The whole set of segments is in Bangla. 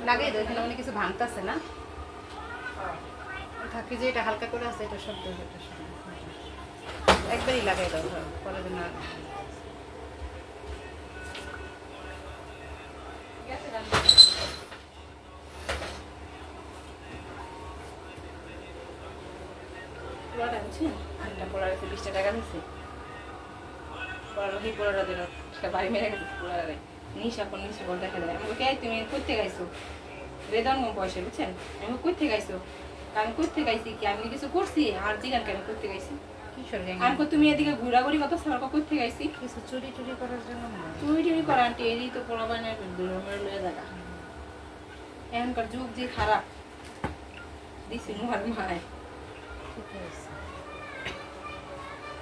লাগাই দাও, এখানে অনেক কিছু ভাঙতেছে না থাকি যে এটা হালকা করে আছে, এটা শব্দ একবারই লাগাই দাও পরে না। পোলাটা বুঝছেন, একটা পোলা 20 টাকা দিচ্ছে, পোলাটা সেই পোলাটা দিল সেটা বাড়ি মেরে গেছে। পোলারে নিশা করে দেখা দেয়, আমি কে তুমি করতে গাইছো বেতন কম পয়সা বুঝছেন, আমি করতে গাইছো, আমি করতে গাইছি কি আমি কিছু করছি আর জিগান কেন করতে গাইছি, আমি তুমি এদিকে ঘোরাঘুরি কত সরকার করতে গাইছি কিছু চুরি টুরি করার জন্য, চুরি টুরি করা আন্টি এই তো পোলা বানায় লয়ে জায়গা। এখনকার যুগ যে খারাপ দিছি মুহার মায়,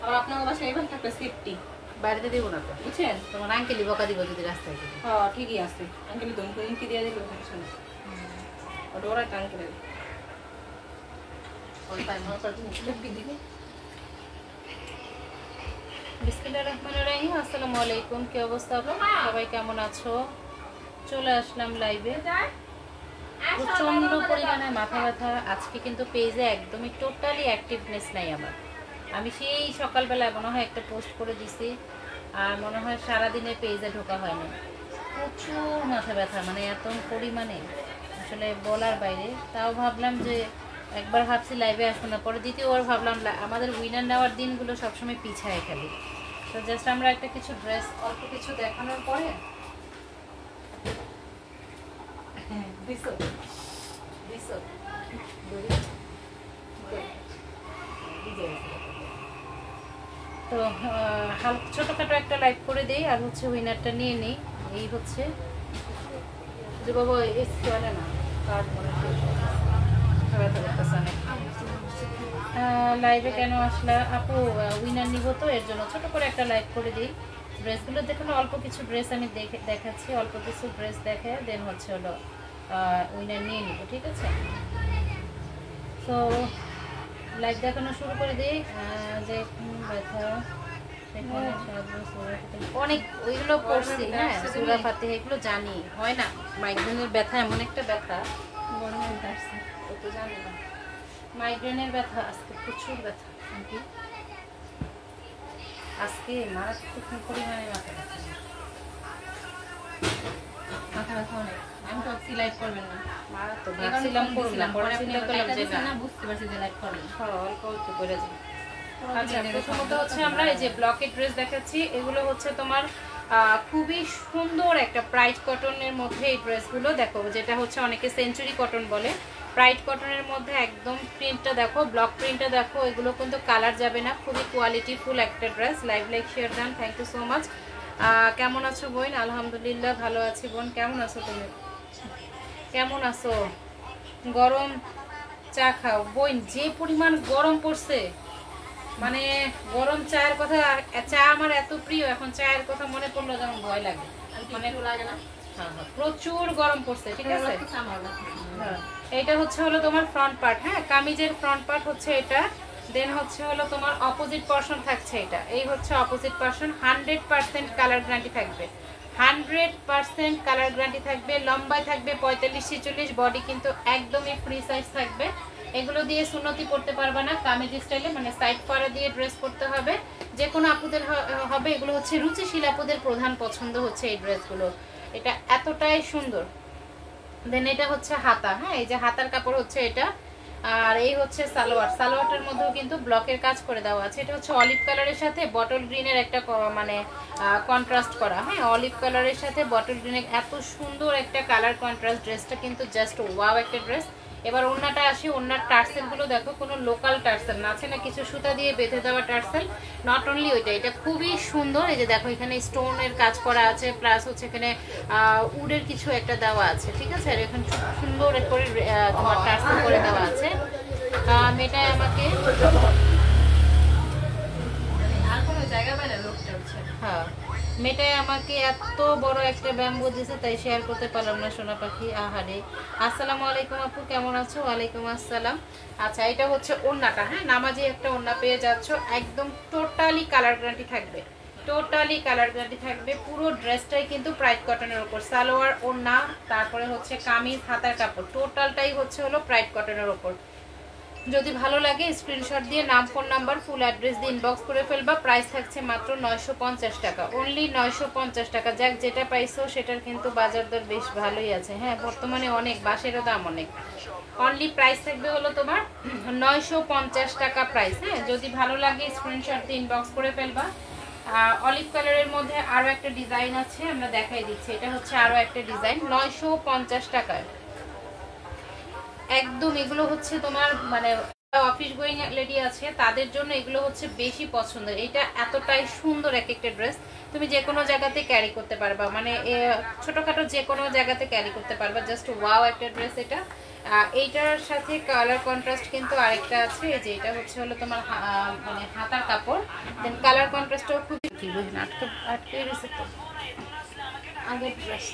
আর আপনার বাসায় এবার থাকবে সেফটি, বাড়িতে দেবো না তো বুঝছেন, তোমার আঙ্কেলই বকা দিব যদি রাস্তায়। হ্যাঁ ঠিকই আছে, আঙ্কেলি তো হুমকি দিয়ে দিল ওরাই আঙ্কেল বিসমিল্লাহির রহমানির রহিম। আসসালামু আলাইকুম, কি অবস্থা সবাই, কেমন আছো? চলে আসলাম লাইভে। প্রচন্ড পরিমাণে মাথা ব্যথা আজকে, কিন্তু পেজে একদমই টোটালি অ্যাক্টিভনেস নাই আমার। আমি সেই সকালবেলায় মনে হয় একটা পোস্ট করে দিছি, আর মনে হয় সারাদিনে পেজে ঢোকা হয়নি। প্রচুর মাথা ব্যথা, মানে এত পরিমাণে আসলে বলার বাইরে। তাও ভাবলাম যে একবার ভাবছি লাইভে আসবো না, পরে দ্বিতীয়বার ভাবলাম আমাদের উইনার নেওয়ার দিনগুলো সবসময় পিছায় খেলি। তো জাস্ট আমরা একটা কিছু ড্রেস অল্প কিছু দেখানোর পরে তো ছোটখাটো একটা লাইভ করে দেই, আর হচ্ছে উইনারটা নিয়ে নিই। এই হচ্ছে যে বাবা এসি বলে না কার্ড মনে লাইভে কেন আসলা আপু? উইনার নিব তো, এর জন্য ছোট করে একটা লাইভ করে দিই। ড্রেসগুলো দেখুন, অল্প কিছু ড্রেস আমি দেখাচ্ছি, অল্প কিছু ড্রেস দেখে দেন হচ্ছে হলো উইনার নিয়ে নিব, ঠিক আছে? তো লাইভ দেখানো শুরু করে দিই। যে ব্যথা অনেক ওইগুলো পড়ছি, হ্যাঁ সূরা ফাতিহা এগুলো জানি, হয় না মাইগ্রেনের ব্যথা এমন একটা ব্যথা, ও তো জানি না মাইগ্রেনের ব্যথা। আজকে প্রচুর ব্যথা, আজকে মারাত্মক পরিমাণে মাথা ব্যথা, মাথা ব্যথা অনেক। আমি তো লাইভ করবেন না, মারাত্মক ভাবছিলাম করলাম, পরে চিন্তা করলাম যে না, বুঝতে পারছি যে লাইভ করবেন, অল্প অল্প করে যাবে। আচ্ছা, প্রথমত হচ্ছে আমরা এই যে ব্লকের ড্রেস দেখাচ্ছি, এগুলো হচ্ছে তোমার খুবই সুন্দর একটা প্রাইড কটনের মধ্যে এই ড্রেসগুলো দেখো, যেটা হচ্ছে অনেকে সেঞ্চুরি কটন বলে। প্রাইড কটনের মধ্যে একদম প্রিন্টটা দেখো, ব্লক প্রিন্টটা দেখো, এগুলো কিন্তু কালার যাবে না, খুবই কোয়ালিটিফুল একটা dress. Like share done, thank you so much. কেমন আছো বোন? আলহামদুলিল্লাহ ভালো আছি বোন, কেমন আছো তুমি? কেমন আছো? গরম চা খাও বোন, যে পরিমাণ গরম পড়ছে, মানে গরম চায়ের কথা, চা আমার এত প্রিয়, এখন চায়ের কথা মনে পড়লো যেমন ভয় লাগে, মানে লাগে না, প্রচুর গরম পড়ছে, ঠিক আছে? এটা হচ্ছে হলো তোমার ফ্রন্ট পার্ট, হ্যাঁ কামিজের ফ্রন্ট পার্ট হচ্ছে এটা, দেন হচ্ছে হলো তোমার অপোজিট পোরশন থাকছে এটা, এই হচ্ছে অপোজিট পোরশন। 100% কালার গ্যারান্টি থাকবে, 100% কালার গ্যারান্টি থাকবে। লম্বায় থাকবে 45-46, বডি কিন্তু একদমই ফ্রি সাইজ থাকবে। এগুলো দিয়ে সুন্নতি পড়তে পারবে না, কামিজ স্টাইলে, মানে সাইড পাড়া দিয়ে ড্রেস পরতে হবে, যে কোনো আপুদের হবে। এগুলো হচ্ছে রুচিশীল আপুদের প্রধান পছন্দ হচ্ছে এই ড্রেসগুলো, এটা এতটাই সুন্দর। দেন এটা হচ্ছে হাতা, হ্যাঁ এই যে হাতার কাপড় হচ্ছে এটা, আর এই হচ্ছে সালোয়ার। সালোয়ারটার মধ্যেও কিন্তু ব্লকের কাজ করে দেওয়া আছে। এটা হচ্ছে অলিভ কালারের সাথে বটল গ্রিনের একটা মানে কন্ট্রাস্ট করা, হ্যাঁ অলিভ কালারের সাথে বটল গ্রিনের এত সুন্দর একটা কালার কন্ট্রাস্ট, ড্রেসটা কিন্তু জাস্ট ওয়াও একটা ড্রেস। এবার ওড়নাটা আসি, ওড়নার টার্সেলগুলো দেখো, কোনো লোকাল টার্সেল না, আছে না কিছু সুতা দিয়ে বেঁধে দেওয়া টার্সেল, নট অনলি ওইটা, এটা খুবই সুন্দর। এই যে দেখো এখানে স্টোনের কাজ করা আছে, প্লাস হচ্ছে এখানে উডের কিছু একটা দেওয়া আছে, ঠিক আছে? আর এখানে সুন্দর করে তোমার টার্সেল করে দেওয়া আছে। মেয়েটাই আমাকে আর কোনো জায়গা পায় না, লোকটা হচ্ছে হ্যাঁ মেয়েটাই আমাকে এত বড় একটা ব্যাম্বু দিয়েছে, তাই শেয়ার করতে পারলাম না সোনা পাখি। আহারে। আসসালামু আলাইকুম আপু, কেমন আছো? ওয়ালাইকুম আসসালাম। আচ্ছা, এটা হচ্ছে ওড়নাটা। হ্যাঁ, নামাজি একটা ওড়না পেয়ে যাচ্ছ, একদম টোটালি কালার গ্যারান্টি থাকবে, টোটালি কালার গ্যারান্টি থাকবে। পুরো ড্রেসটাই কিন্তু প্রাইড কটনের ওপর, সালোয়ার, ওড়না, তারপরে হচ্ছে কামিজ, হাতার কাপড়, টোটালটাই হচ্ছে হলো প্রাইড কটনের ওপর। যদি ভালো লাগে স্ক্রিনশট দিয়ে নাম, ফোন নাম্বার, ফুল অ্যাড্রেস দিয়ে ইনবক্স করে ফেলবা। প্রাইস থাকছে মাত্র 950 টাকা, অনলি 950 টাকা। যাক, যেটা পাইছো সেটার কিন্তু বাজার দর বেশ ভালোই আছে। হ্যাঁ, বর্তমানে অনেক, বাঁশেরও দাম অনেক। অনলি প্রাইস থাকবে হলো তোমার 950 টাকা প্রাইস। হ্যাঁ, যদি ভালো লাগে স্ক্রিনশট দিয়ে ইনবক্স করে ফেলবা। অলিভ কালারের মধ্যে আরও একটা ডিজাইন আছে, আমরা দেখাই দিচ্ছি। এটা হচ্ছে আরও একটা ডিজাইন, 950 টাকায় একদম। এগুলো হচ্ছে তোমার মানে অফিস গোয়িং লেডি আছে তাদের জন্য এগুলো হচ্ছে বেশি পছন্দের। এটা এতটাই সুন্দর এক একটা ড্রেস, তুমি যে কোনো জায়গাতে ক্যারি করতে পারবা, মানে ছোটোখাটো যে কোনো জায়গাতে ক্যারি করতে পারবা। জাস্ট ওয়াও একটা ড্রেস এটা। এইটার সাথে কালার কন্ট্রাস্ট কিন্তু আরেকটা আছে, এই যে এটা হচ্ছে হলো তোমার মানে হাতার কাপড়, দেন কালার কন্ট্রাস্টও খুব আটকে রয়েছে তো আগের ড্রেস।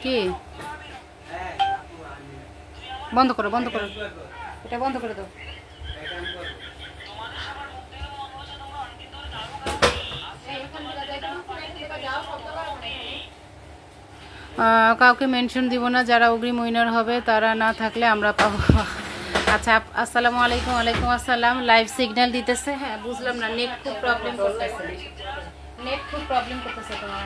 কি বন্ধ করো, বন্ধ করো, এটা বন্ধ করে দাও। কাউকে মেনশন দিব না, যারা অগ্রিম উইনার হবে তারা না থাকলে আমরা পাবো। আচ্ছা, আসসালামু আলাইকুম। ওয়ালাইকুম আসসালাম। লাইভ সিগন্যাল দিতেছে। হ্যাঁ, বুঝলাম না, নেট খুব প্রবলেম করতেছে, নেট খুব প্রবলেম করতেছে তোমার।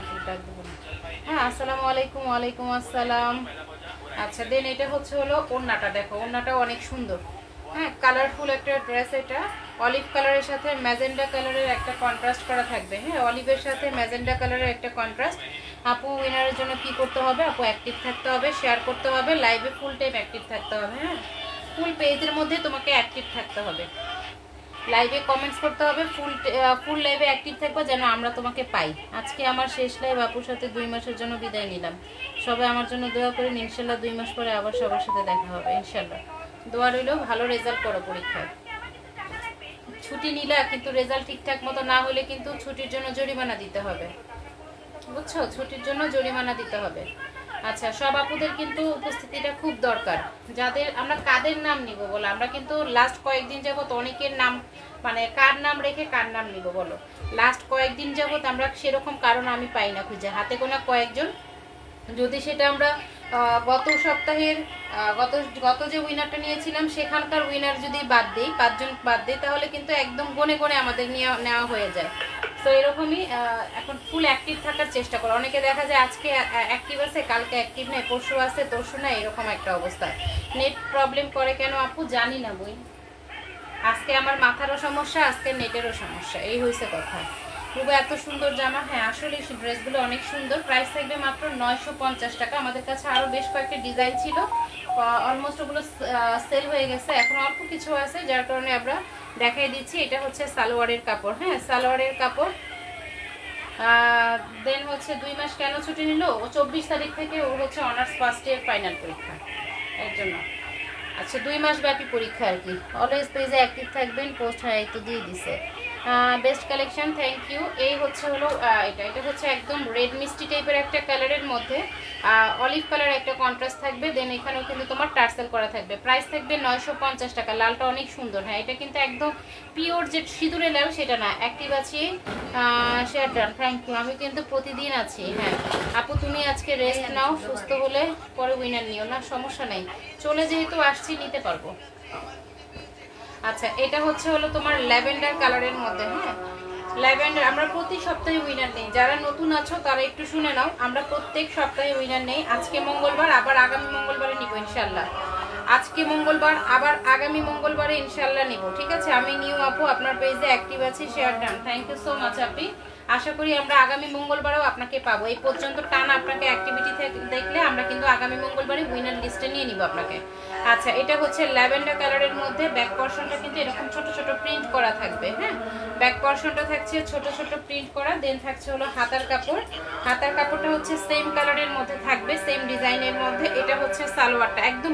হ্যাঁ, আসসালামু আলাইকুম। ওয়ালাইকুম আসসালাম। আচ্ছা, দেন এটা হচ্ছে হলো ওড়নাটা, দেখো ওড়নাটা অনেক সুন্দর। হ্যাঁ, কালারফুল একটা ড্রেস এটা। অলিভ কালারের সাথে ম্যাজেন্ডা কালারের একটা কন্ট্রাস্ট করা থাকবে। হ্যাঁ, অলিভের সাথে ম্যাজেন্ডা কালারের একটা কন্ট্রাস্ট। আপু উইনারের জন্য কি করতে হবে? আপু অ্যাক্টিভ থাকতে হবে, শেয়ার করতে হবে, লাইভে ফুল টাইম অ্যাক্টিভ থাকতে হবে। হ্যাঁ, ফুল পেজের মধ্যে তোমাকে অ্যাক্টিভ থাকতে হবে, লাইভে কমেন্টস করতে হবে, ফুল লাইভে অ্যাক্টিভ থাকবে যেন আমরা তোমাকে পাই। আজকে আমার শেষ লাইভ, আপুর সাথে 2 মাসের জন্য বিদায় নিলাম। সবাই আমার জন্য দোয়া করেন, ইনশাল্লাহ 2 মাস পরে আবার সবার সাথে দেখা হবে ইনশাল্লাহ। দোয়া রইলেও ভালো রেজাল্ট করো পরীক্ষায়। ছুটি নিলা কিন্তু রেজাল্ট ঠিকঠাক মতো না হলে কিন্তু ছুটির জন্য জরিমানা দিতে হবে, বুঝছো? ছুটির জন্য জরিমানা দিতে হবে। আচ্ছা, সব আপুদের কিন্তু উপস্থিতিটা খুব দরকার। যাদের আমরা কাদের নাম নিব বলো, আমরা কিন্তু লাস্ট কয়েকদিন যাবত অনেকের নাম, মানে কার নাম রেখে কার নাম নিব বলো। লাস্ট কয়েকদিন যাবত আমরা সেরকম কারণ আমি পাই না খুঁজে, হাতে গোনা কয়েকজন। যদি সেটা আমরা গত সপ্তাহের গত যে উইনারটা নিয়েছিলাম সেখানকার উইনার যদি বাদ দিই, 5 জন বাদ দিই, তাহলে কিন্তু একদম গনে গনে আমাদের নেওয়া হয়ে যায়। তো এরকমই এখন ফুল অ্যাক্টিভ থাকার চেষ্টা করো। অনেকে দেখা যায় আজকে অ্যাক্টিভ আছে, কালকে অ্যাক্টিভ নেই, পরশু আছে তরশু না, এরকম একটা অবস্থা। নেট প্রবলেম করে কেন আপু জানি না বই, আজকে আমার মাথারও সমস্যা, আজকে নেটেরও সমস্যা, এই হয়েছে কথা। খুব এত সুন্দর জামা। হ্যাঁ, আসলে ড্রেসগুলো অনেক সুন্দর। প্রাইস থাকবে মাত্র 950 টাকা। আমাদের কাছে আরও বেশ কয়েকটা ডিজাইন ছিল, অলমোস্ট ওগুলো সেল হয়ে গেছে, এখন অল্প কিছু আছে, যার কারণে আমরা দেখাই দিচ্ছি। এটা হচ্ছে সালোয়ারের কাপড়। হ্যাঁ, সালোয়ারের কাপড়। দেন হচ্ছে 2 মাস কেন ছুটি নিল? ও 24 তারিখ থেকে ও হচ্ছে অনার্স ফার্স্ট ইয়ার ফাইনাল পরীক্ষা, এর জন্য। আচ্ছা, 2 মাস ব্যাপী পরীক্ষা আর কি। অলওয়েজ পেজে অ্যাক্টিভ থাকবেন, পোস্ট হয় তো দিয়ে দিছে। Best collection, thank you. এই হচ্ছে হলো এটা হচ্ছে একদম রেড মিষ্টি টাইপের একটা কালারের মধ্যে অলিভ কালার একটা কন্ট্রাস্ট থাকবে। দেন এখানেও কিন্তু তোমার টার্সেল করা থাকবে। প্রাইস থাকবে 950 টাকা। লালটা অনেক সুন্দর। হ্যাঁ, এটা কিন্তু একদম পিওর যে সিঁদুরে লাল সেটা না। অ্যাক্টিভ আছি, শেয়ার ডান, থ্যাংক ইউ। আমি কিন্তু প্রতিদিন আছি। হ্যাঁ আপু, তুমি আজকে রেস্ট নাও, সুস্থ হলে পরে উইনার নিও না, সমস্যা নেই, চলে যেহেতু আসছি নিতে পারবো। আচ্ছা, এটা হচ্ছে হলো তোমার ল্যাভেন্ডার কালারের মধ্যে। হ্যাঁ, ল্যাভেন্ডার আমরা প্রতি সপ্তাহে উইনার নেই। যারা নতুন আছো তারা একটু শুনে নাও, আমরা প্রত্যেক সপ্তাহে উইনার নেই। আজকে মঙ্গলবার, আবার আগামী মঙ্গলবারে নিব ইনশাল্লাহ। আজকে মঙ্গলবার, আবার আগামী মঙ্গলবারে ইনশাল্লাহ নিব, ঠিক আছে? আমি নিউ আপু, আপনার পেজে অ্যাক্টিভ আছি, share done, thank you so much আপনি। আশা করি আমরা আগামী মঙ্গলবারেও আপনাকে পাবো। এই পর্যন্ত টান আপনাকে অ্যাক্টিভিটি দেখলে আমরা কিন্তু আগামী মঙ্গলবারে উইনার লিস্টে নিয়ে নিব আপনাকে। আচ্ছা, এটা হচ্ছে ল্যাভেন্ডার কালারের মধ্যে। ব্যাক পোরশনটা কিন্তু এরকম ছোট ছোট প্রিন্ট করা থাকবে। হ্যাঁ, ব্যাক পোরশনটা থাকছে ছোট ছোট প্রিন্ট করা। দেন থাকছে হলো হাতার কাপড়। হাতার কাপড়টা হচ্ছে সেম কালারের মধ্যে থাকবে, সেম ডিজাইনের মধ্যে। এটা হচ্ছে সালোয়ারটা, একদম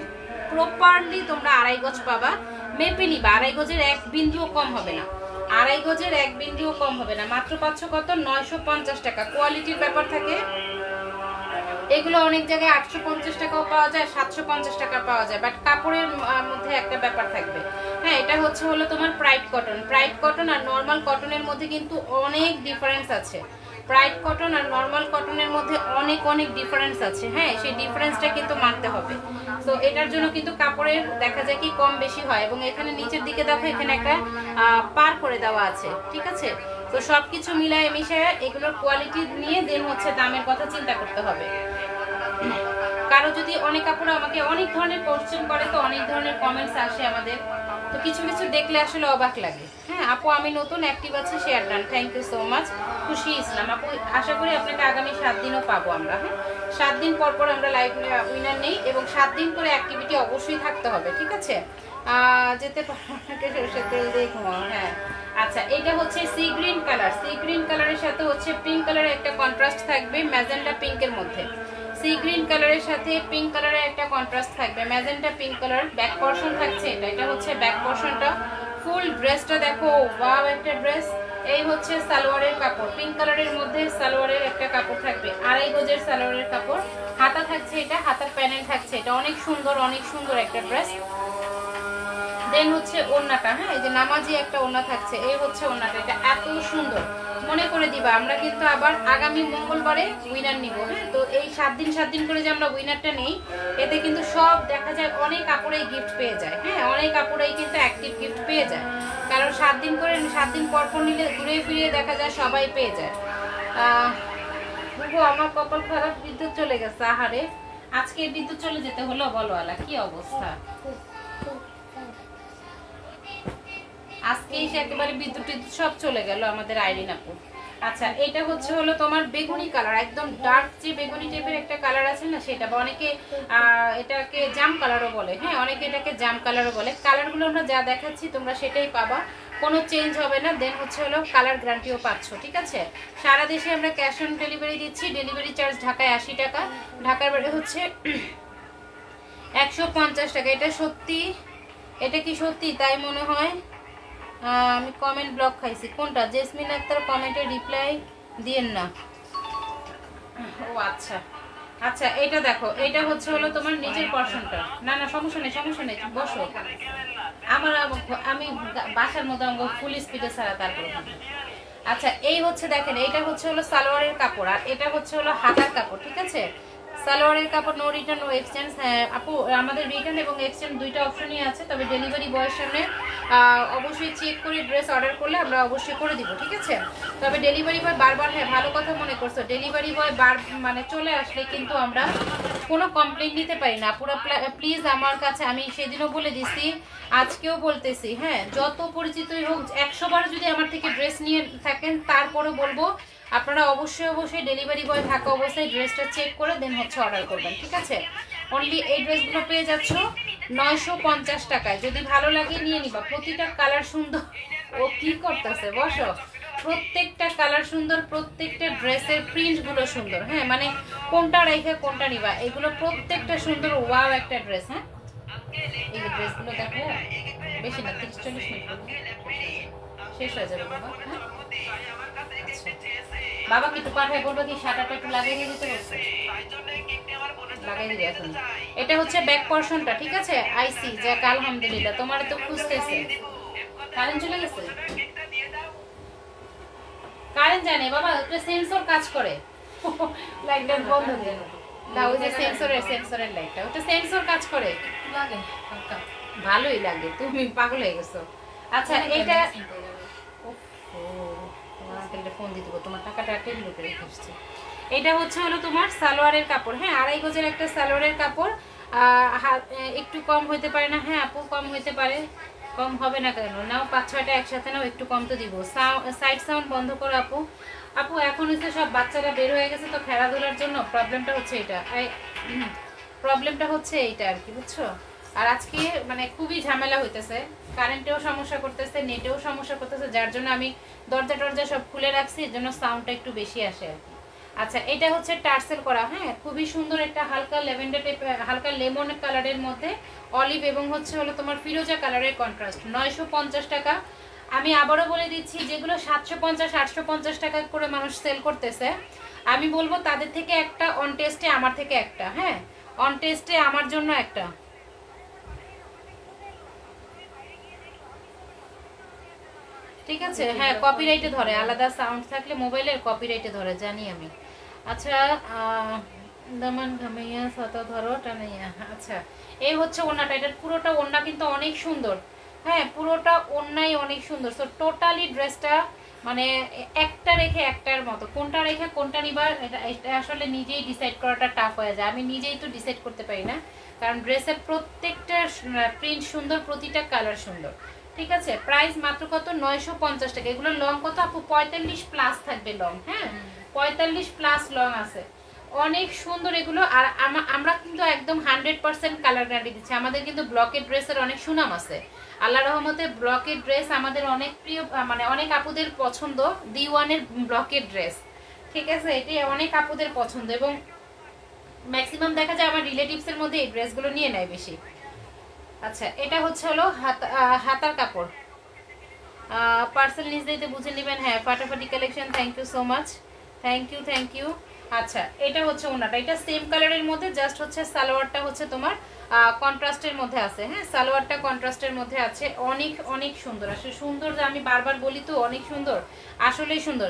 প্রপারলি তোমরা 2.5 গজ পাবা। মেপে নিবা, আড়াই গজের 1 বিন্দুও কম হবে না, আড়াই গজের 1 বিন্দুও কম হবে না। মাত্র পাচ্ছ কত? 950 টাকা। কোয়ালিটির ব্যাপার থাকে, এগুলো অনেক জায়গায় 850 টাকাও পাওয়া যায়, 750 টাকা পাওয়া যায়, বাট কাপড়ের মধ্যে একটা ব্যাপার থাকবে। হ্যাঁ, এটা হলো তোমার প্রাইড কটন। প্রাইড কটন আর নর্মাল কটনের মধ্যে কিন্তু অনেক ডিফারেন্স আছে। প্রাইড কটন আর নর্মাল কটনের মধ্যে অনেক অনেক ডিফারেন্স আছে। হ্যাঁ, সেই ডিফারেন্সটা কিন্তু মানতে হবে। তো এটার জন্য কিন্তু কাপড়ের দেখা যায় কি কম বেশি হয়, এবং এখানে নিচের দিকে দেখো এখানে একটা পার করে দেওয়া আছে, ঠিক আছে। তো সবকিছু মিলায় মিশায় এগুলোর কোয়ালিটি নিয়ে দেন দামের কথা চিন্তা করতে হবে। কারো যদি অনেক কাপড় আমাকে অনেক ধরনের কোশ্চেন করে, তো অনেক ধরনের কমেন্টস আসে আমাদের, তো কিছু কিছু দেখলে আসলে অবাক লাগে। হ্যাঁ আপু, আমি নতুন অ্যাক্টিভ আছি, share done, thank you so much. Khushi Islam আপু, আশা করি আপনাকে আগামী 7 দিনও পাবো আমরা। হ্যাঁ, 7 দিন পর পর আমরা লাইভ উইনার নেই, এবং 7 দিন করে অ্যাক্টিভিটি অবশ্যই থাকতে হবে, ঠিক আছে। যেতে সরষের তেল দিয়ে ঘুমাও। হ্যাঁ আচ্ছা, এটা হচ্ছে sea green colour. Sea green কালারের সাথে পিঙ্ক কালারের একটা কন্ট্রাস্ট থাকবে ম্যাজেন্টা পিঙ্কের মধ্যে। সি গ্রিন কালারের সাথে পিঙ্ক কালারের একটা কন্ট্রাস্ট থাকবে, magenta pink colour. Back portion থাকছে এটা হচ্ছে ব্যাক পোরশনটা। ফুল ড্রেসটা দেখো, ওয়াও একটা ড্রেস। এই হচ্ছে সালোয়ারের কাপড়, পিঙ্ক কালারের মধ্যে সালোয়ারের একটা কাপড় থাকবে, আড়াই গজের সালোয়ারের কাপড়। হাতা থাকছে এটা, হাতার প্যানেল থাকছে এটা, অনেক সুন্দর একটা ড্রেস। দেন হচ্ছে ওড়নাটা, হ্যাঁ এই যে নামাজি একটা ওড়না থাকছে, এই হচ্ছে ওড়নাটা। এটা এত সুন্দর, মনে করে দিবা আমরা কিন্তু আবার আগামী মঙ্গলবারে উইনার নিব। হ্যাঁ, তো এই 7 দিন করে যে আমরা উইনারটা নেই, এতে কিন্তু সব দেখা যায় অনেক কাপড়েই গিফট পেয়ে যায়। হ্যাঁ, অনেক কাপড়েই কিন্তু অ্যাক্টিভ গিফট পেয়ে যায়, কারণ 7 দিন করে 7 দিন পর পর নিলে ঘুরে ফিরে দেখা যায় সবাই পেয়ে যায়। আমার কপাল খারাপ, বিদ্যুৎ চলে গেছে। আহারে, আজকে বিদ্যুৎ চলে যেতে হলো, বলো আলা কি অবস্থা। আজকে এসে একেবারে বিদ্যুৎ সব চলে গেল আমাদের আইরিন আপু। আচ্ছা, এটা হলো তোমার বেগুনি কালার, একদম ডার্ক যে বেগুনি টাইপের একটা কালার আছে না, সেটা অনেকে এটাকে জাম কালারও বলে। হ্যাঁ, অনেকে এটাকে জাম কালারও বলে। কালারগুলো আমরা যা দেখাচ্ছি তোমরা সেটাই পাবা, কোনো চেঞ্জ হবে না। দেন হলো কালার গ্যারান্টিও পাচ্ছ, ঠিক আছে। সারা দেশে আমরা ক্যাশ অন ডেলিভারি দিচ্ছি। ডেলিভারি চার্জ ঢাকায় 80 টাকা, ঢাকার বাইরে হচ্ছে 150 টাকা। এটা সত্যি, এটা কি সত্যি তাই মনে হয়। আমি কমেন্ট ব্লক খাইছি। কোনটা? জেসমিন আক্তার কমেন্টে রিপ্লাই দিয়েন না। ও আচ্ছা আচ্ছা, এটা দেখো, এটা হলো তোমার নিচের পোরশনটা। না না, সমস্যা নেই, বসো। আমি বাসার মধ্যে আমার ফুল স্পিডে ছাড়া তারপর। আচ্ছা, এই হচ্ছে দেখেন, এটা হলো সালোয়ারের কাপড়, আর এটা হলো হাতার কাপড়, ঠিক আছে। সালোয়ারের কাপড়, নো রিটার্ন নো এক্সচেঞ্জ। হ্যাঁ আপু, আমাদের রিটার্ন এবং এক্সচেঞ্জ দুইটা অপশনই আছে, তবে ডেলিভারি বয়ের সামনে অবশ্যই চেক করে ড্রেস অর্ডার করলে আমরা অবশ্যই করে দিব, ঠিক আছে। তবে ডেলিভারি বয় বারবার, হ্যাঁ ভালো কথা মনে করছো, ডেলিভারি বয় মানে চলে আসলে কিন্তু আমরা কোনো কমপ্লেন নিতে পারি না। পুরো প্লিজ আমার কাছে, আমি সেদিনও বলে দিছি, আজকেও বলতেছি, হ্যাঁ যত পরিচিতই হোক, 100 বার যদি আমার থেকে ড্রেস নিয়ে থাকেন, তারপরে বলবো আপনারা অবশ্যই ডেলিভারি বয় থাকা অবস্থায় ড্রেসটা চেক করে দেন অর্ডার করবেন, ঠিক আছে। অনলি এই ড্রেসগুলো পেয়ে যাচ্ছ 950 টাকায়। যদি ভালো লাগে নিয়ে নিবা। প্রতিটা কালার সুন্দর। ও কি করতেছে, বসো। প্রত্যেকটা কালার সুন্দর, প্রত্যেকটা ড্রেসের প্রিন্টগুলো সুন্দর। হ্যাঁ, মানে কোনটা রেখে কোনটা নিবা, এগুলো প্রত্যেকটা সুন্দর। ওয়াও একটা ড্রেস। হ্যাঁ, এই ড্রেসগুলো দেখো, বেশি না, 30-40 মিনিট শেষ হয়ে যাবে বাবা। হ্যাঁ বাবা কি একটু পাঠায় বলবো কি শাটারটা একটু লাগিয়ে দিতে বলছে, লাগিয়ে দিবে এখন। এটা হচ্ছে ব্যাক পোরশনটা, ঠিক আছে। আইসি যাক, আলহামদুলিল্লাহ। তোমার তো খুঁজতেছে, কারেন্ট চলে গেছে, কারেন্ট জানে বাবা, ওটা সেন্সর কাজ করে। লাইটটা বন্ধ দিয়ে দাও, ওই যে সেন্সরের লাইটটা, ওটা সেন্সর কাজ করে, লাগে ভালোই লাগে। তুমি পাগল হয়ে গেছো। আচ্ছা, এটা ফোন দিয়ে দেবো, তোমার টাকাটা টেবিল উপরে রেখে আসছি। এটা হলো তোমার সালোয়ারের কাপড়। হ্যাঁ, আড়াই গজের একটা সালোয়ারের কাপড়। একটু কম হইতে পারে না? হ্যাঁ আপু, কম হইতে পারে, কম হবে না কেন? নাও 5-6টা একসাথে নাও, একটু কম তো দিব। সাইড সাউন্ড বন্ধ করো আপু। আপু এখন হচ্ছে সব বাচ্চারা বের হয়ে গেছে, তো খেলাধুলার জন্য প্রবলেমটা হচ্ছে এইটা আর কি, বুঝছো। আর আজকে মানে খুবই ঝামেলা হইতেছে, কারেন্টেও সমস্যা করতেছে, নেটেও সমস্যা করতেছে, যার জন্য আমি দরজা সব খুলে রাখছি, এর জন্য সাউন্ডটা একটু বেশি আসে আর কি। আচ্ছা এটা হচ্ছে টার্সেল করা, হ্যাঁ খুবই সুন্দর একটা হালকা ল্যাভেন্ডার টাইপ, হালকা লেমন কালারের মধ্যে অলিভ এবং হলো তোমার ফিরোজা কালারের কন্ট্রাস্ট, 950 টাকা। আমি আবারও বলে দিচ্ছি, যেগুলো 750 850 টাকা করে মানুষ সেল করতেছে, আমি বলবো তাদের থেকে একটা, অন টেস্টে আমার থেকে একটা, হ্যাঁ অন টেস্টে আমার জন্য একটা। ঠিক আছে, হ্যাঁ কপিরাইটে ধরে, আলাদা সাউন্ড থাকলে মোবাইলের কপিরাইটে ধরে, জানি আমি। আচ্ছা দামান ঘামাইয়া সাতা ধরো টানাইয়া। আচ্ছা এই হচ্ছে ওড়নাটা, এটার পুরোটা ওড়না কিন্তু অনেক সুন্দর, হ্যাঁ পুরোটা ওড়নাই অনেক সুন্দর। সো টোটালি ড্রেসটা মানে একটা রেখে একটার মতো, কোনটা রেখে কোনটা নিবার এটা আসলে নিজেই ডিসাইড করাটা টাফ হয়ে যায়। আমি নিজেই তো ডিসাইড করতে পারি না, কারণ ড্রেসের প্রত্যেকটা প্রিন্ট সুন্দর, প্রতিটা কালার সুন্দর। ঠিক আছে, প্রাইস মাত্র কত, 950 টাকা। এগুলো লং কত আপু, 45 প্লাস থাকবে লং, হ্যাঁ 45 প্লাস লং আছে, অনেক সুন্দর এগুলো। আর আমরা কিন্তু একদম 100% কালার গ্যারান্টি দিচ্ছি। আমাদের কিন্তু ব্লকের ড্রেসের অনেক সুনাম আছে, আল্লাহ রহমতে ব্লকের ড্রেস আমাদের অনেক প্রিয়, মানে অনেক আপুদের পছন্দ, D1-এর ব্লকের ড্রেস। ঠিক আছে, এটি অনেক আপুদের পছন্দ এবং ম্যাক্সিমাম দেখা যায় আমার রিলেটিভসের মধ্যে এই ড্রেসগুলো নিয়ে নেয় বেশি। আচ্ছা এটা হলো হাতার কাপড়, পার্সেল নিজ দিতে বুঝে নেবেন। হ্যাঁ ফাটাফাটি collection, thank you so much, thank you. আচ্ছা এটা হচ্ছে ওনাটা, এটা সেম কালারের মধ্যে, জাস্ট হচ্ছে সালোয়ারটা হচ্ছে তোমার কন্ট্রাস্টের মধ্যে আছে, হ্যাঁ সালোয়ারটা কন্ট্রাস্টের মধ্যে আছে, অনেক অনেক সুন্দর। আসলে সুন্দর, আমি বারবার বলি তো অনেক সুন্দর, আসলেই সুন্দর।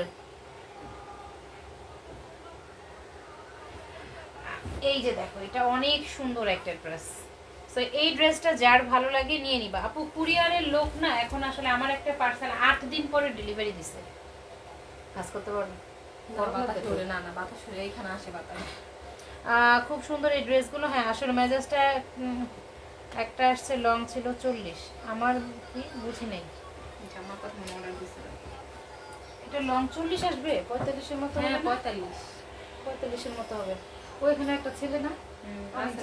এই যে দেখো, এটা অনেক সুন্দর একটা ড্রেস। সো এই ড্রেসটা যার ভালো লাগে নিয়ে নিবা আপু। কুরিয়ারের লোক না এখন আসলে, আমার একটা পার্সেল 8 দিন পরে ডেলিভারি দিছে, কাজ করতে পারবে খুব সুন্দর এই ড্রেসগুলো। হ্যাঁ আসলে মেজাজটা একটা আসছে লং ছিল 40, আমার কি বুঝি নাই, আমার কথা অর্ডার দিছিল, এটা লং 40 আসবে, 45-এর মতো, হ্যাঁ 45-এর মতো হবে। ওইখানে একটা ছেলে না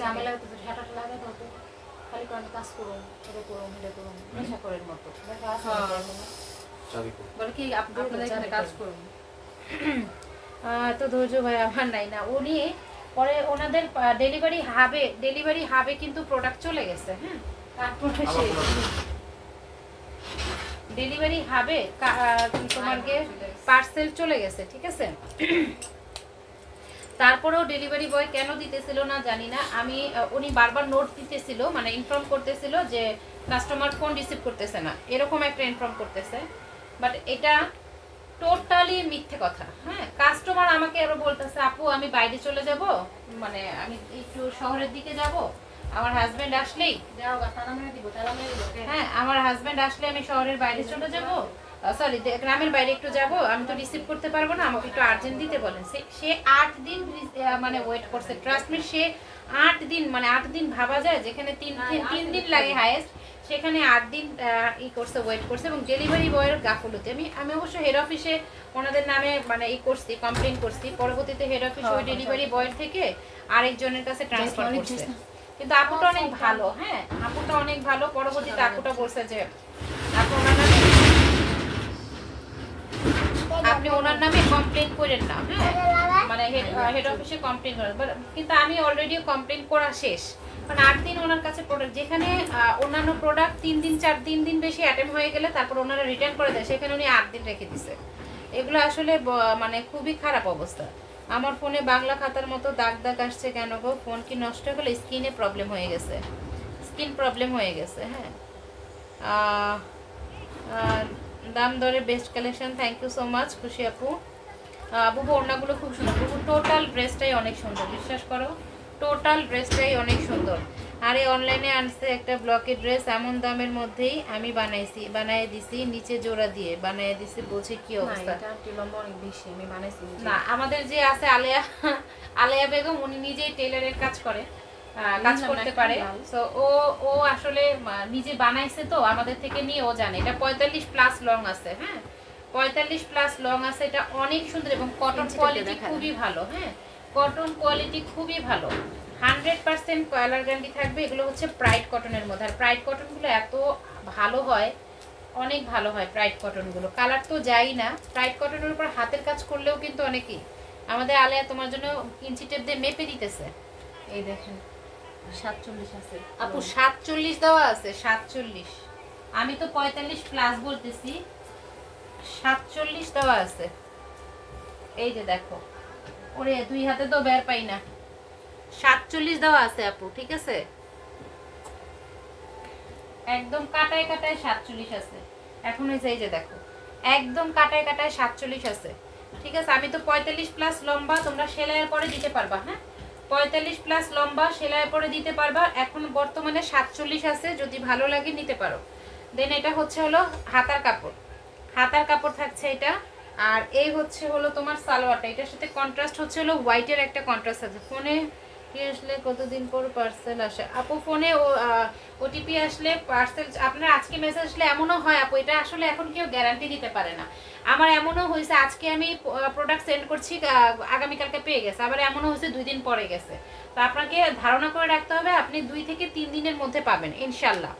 ঝামেলা হতো, ঝাঁটাটা লাগাতে হতো, খালি কারণে কাজ করুন, এটা করুন, এটা করুন, নেশা করেন মতো বলে কি আপনাদের কাজ করুন। তো ধৈর্য ভাই আমার নাই না, উনি পরে ওনাদের ডেলিভারি হাবে কিন্তু প্রোডাক্ট চলে গেছে, হ্যাঁ তারপরে ডেলিভারি হাবে তোমার পার্সেল চলে গেছে, ঠিক আছে। তারপরেও ডেলিভারি বয় কেন দিতেছিল না জানি না, উনি বারবার নোট দিতেছিল, মানে ইনফর্ম করতেছিল যে কাস্টমার ফোন রিসিভ করতেছে না, এরকম একটা ইনফর্ম করতেছে, বাট এটা টোটালি মিথ্যে কথা। হ্যাঁ কাস্টমার আমাকে আরো বলতেছে, আপু আমি বাইরে চলে যাব, মানে আমি একটু শহরের দিকে যাব, আমার হাজবেন্ড আসলেই হ্যাঁ আমার হাজবেন্ড আসলে আমি শহরের বাইরে চলে যাব, সরি গ্রামের বাইরে একটু যাব, আমি তো রিসিভ করতে পারবো না, আমাকে একটু আর্জেন্ট দিতে বলেন। সে 8 দিন মানে ওয়েট করছে, ট্রাস্ট মি, সে 8 দিন, মানে 8 দিন ভাবা যায়, যেখানে 3 দিন লাগে হাইয়েস্ট, সেখানে 8 দিন করছে, ওয়েট করছে। এবং ডেলিভারি বয়ের গাফলতি, আমি অবশ্য হেড অফিসে ওনাদের নামে মানে করছি, কমপ্লেন করছি, পরবর্তীতে হেড অফিস ওই ডেলিভারি বয়ের থেকে আরেকজনের কাছে ট্রান্সফার করছে। কিন্তু আপুটা অনেক ভালো, হ্যাঁ আপুটা অনেক ভালো, পরবর্তীতে আপুটা বলছে যে আপনি ওনার নামে কমপ্লেন করেন না, হ্যাঁ মানে হেড অফিসে কমপ্লেন করেন, কিন্তু আমি অলরেডি কমপ্লেন করা শেষ, মানে 8 দিন ওনার কাছে প্রোডাক্ট, যেখানে অন্যান্য প্রোডাক্ট 3 দিন 4 দিন বেশি অ্যাটেম্প হয়ে গেলে তারপর ওনারা রিটার্ন করে দেয়, সেখানে উনি 8 দিন রেখে দিছে। এগুলো আসলে মানে খুবই খারাপ অবস্থা। আমার ফোনে বাংলা খাতার মতো দাগ আসছে কেন গো, ফোন কি নষ্ট হয়ে গেল, স্কিনে প্রবলেম হয়ে গেছে, হ্যাঁ দাম দরে best collection, thank you so much Khushi আপু। বুবু ওড়নাগুলো খুব সুন্দর, বুবু টোটাল ড্রেসটাই অনেক সুন্দর, বিশ্বাস করো টোটাল ড্রেসটাই অনেক সুন্দর। আরে অনলাইনে আনছে একটা ব্লকের ড্রেস, এমন দামের মধ্যেই আমি বানিয়ে দিছি, নিচে জোড়া দিয়ে বানিয়ে দিছি, বলছি কি অবস্থা, অনেক বেশি আমি বানাইছি না। আমাদের যে আছে আলেয়া বেগম, উনি নিজেই টেলারের কাজ করতে পারে, তো ও আসলে নিজে বানাইছে, তো আমাদের থেকে নিয়ে ও জানে। এটা 45 প্লাস লং আছে, হ্যাঁ 45 প্লাস লং আছে, এটা অনেক সুন্দর এবং কটন কোয়ালিটি খুবই ভালো, হ্যাঁ কটন কোয়ালিটি খুবই ভালো, 100% কালার গ্যারান্টি থাকবে। এগুলো হচ্ছে প্রাইড কটনের মধ্যে, আর প্রাইড কটনগুলো এত ভালো হয়, অনেক ভালো হয় প্রাইড কটনগুলো, কালার তো যাই না, প্রাইড কটনের উপর হাতের কাজ করলেও কিন্তু অনেকই আমাদের আলেয়া তোমার জন্য ইঞ্চি টেপ দিয়ে মেপে দিতেছে। এই দেখেন 47 আছে আপু, 47 দেওয়া আছে, 47। আমি তো 45 প্লাস বলতেছি, 47 দেওয়া আছে। এই যে দেখো, ওরে 2 হাতে তো বের পাই না, 47 দেওয়া আছে আপু, ঠিক আছে? একদম কাটায় কাটায় 47 আছে। এখন হয়েছে এই যে দেখো, একদম কাটায় কাটায় 47 আছে, ঠিক আছে? আমি তো 45 প্লাস লম্বা, তোমরা সেলাইয়ের পরে দিতে পারবা। হ্যাঁ, 45 প্লাস লম্বা সেলাইয়ের পরে দিতে পারবা। এখন বর্তমানে 47 আছে, যদি ভালো লাগে নিতে পারো। দেন এটা হচ্ছে হলো হাতার কাপড়, হাতার কাপড় থাকছে এটা। আর এই হচ্ছে হলো তোমার সালোয়ারটা, এটার সাথে কন্ট্রাস্ট হচ্ছে হলো হোয়াইটের একটা কন্ট্রাস্ট আছে। ফোনে কি আসলে কতদিন পর পার্সেল আসে আপু? ফোনে ওটিপি আসলে পার্সেল, আপনার আজকে মেসেজ আসলে এমনও হয় আপু, এটা আসলে এখন কেউ গ্যারান্টি দিতে পারে না। আমার এমনও হয়েছে আজকে আমি প্রোডাক্ট সেন্ড করছি, আগামীকালকে পেয়ে গেছে, আবার এমনও হয়েছে 2 দিন পরে গেছে। তো আপনাকে ধারণা করে রাখতে হবে, আপনি 2 থেকে 3 দিনের মধ্যে পাবেন ইনশাল্লাহ,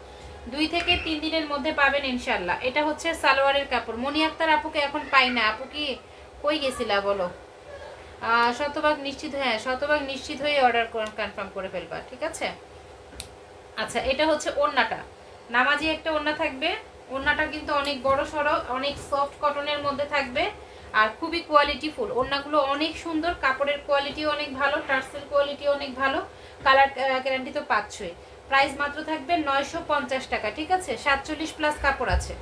2 থেকে 3 দিনের মধ্যে পাবেন ইনশাল্লাহ। এটা হচ্ছে সালোয়ারের কাপড়। মনি আক্তার আপুকে এখন পাই না, আপু কি কই গেছিলা বলো? শতভাগ নিশ্চিত, হ্যাঁ শতভাগ নিশ্চিত হয়ে অর্ডার কনফার্ম করে ফেলবা, ঠিক আছে? আচ্ছা, এটা হচ্ছে ওড়নাটা, নামাজি একটা ওড়না থাকবে। ওড়নাটা কিন্তু অনেক বড় সড়ো, অনেক সফট কটনের মধ্যে থাকবে, আর খুবই কোয়ালিটি ফুল। ওড়নাগুলো অনেক সুন্দর, কাপড়ের কোয়ালিটি অনেক ভালো, টার্সেল কোয়ালিটি অনেক ভালো, কালার গ্যারান্টি তো পাচ্ছই। প্রাইস মাত্র থাকবে 950 টাকা, ঠিক আছে? 47 প্লাস কাপড় আছে,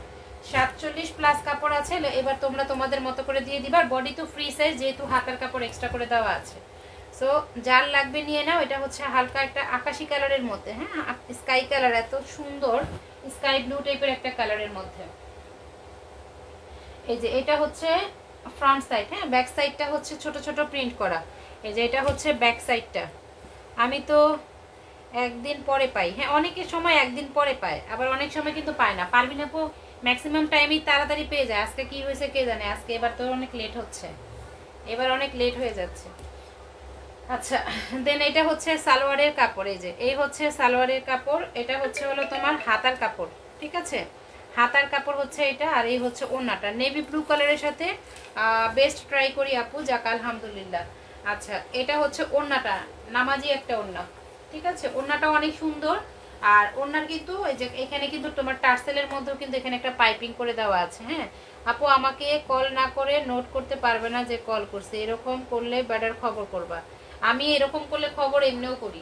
47 প্লাস কাপড় আছে। এবার তোমরা তোমাদের মতো করে দিয়ে দিবা। বডি তো ফ্রি সাইজ, যেহেতু হাতার কাপড় এক্সট্রা করে দেওয়া আছে। সো যার লাগবে নিয়ে নাও। এটা হচ্ছে হালকা একটা আকাশি কালারের মধ্যে, হ্যাঁ স্কাই কালার, এত সুন্দর স্কাই ব্লু টাইপের একটা কালারের মধ্যে। এই যে এটা হচ্ছে ফ্রন্ট সাইড, হ্যাঁ ব্যাক সাইডটা হচ্ছে ছোট ছোট প্রিন্ট করা। এই যে এটা হচ্ছে ব্যাক সাইডটা। আমি তো একদিন পরে পাই, হ্যাঁ অনেকের সময় একদিন পরে পায়, আবার অনেক সময় কিন্তু পায় না। পারবি না, ম্যাক্সিমাম টাইমই তাড়াতাড়ি পেয়ে যায়। আজকে কি হয়েছে কে জানে, আজকে এবার তো অনেক লেট হচ্ছে, এবার অনেক লেট হয়ে যাচ্ছে। আচ্ছা, দেন এটা হচ্ছে সালোয়ারের কাপড়। এই যে এই হচ্ছে সালোয়ারের কাপড়, এটা হচ্ছে হলো তোমার হাতার কাপড়, ঠিক আছে? হাতার কাপড় হচ্ছে এটা। আর এই হচ্ছে ওড়নাটা নেভি ব্লু কালারের সাথে, বেস্ট ট্রাই করি আপু, যাক আলহামদুলিল্লাহ। আচ্ছা, এটা হচ্ছে ওড়নাটা, নামাজি একটা ওড়না, ঠিক আছে? ওড়নাটা অনেক সুন্দর। আর ওড়নার কিন্তু এই যে এখানে কিন্তু তোমার টার্সেলের মধ্যেও কিন্তু এখানে একটা পাইপিং করে দেওয়া আছে। হ্যাঁ আপু, আমাকে কল না করে নোট করতে পারবে না যে কল করছে, এরকম করলে বেটার খবর করবা। আমি এরকম করলে খবর এমনিও করি,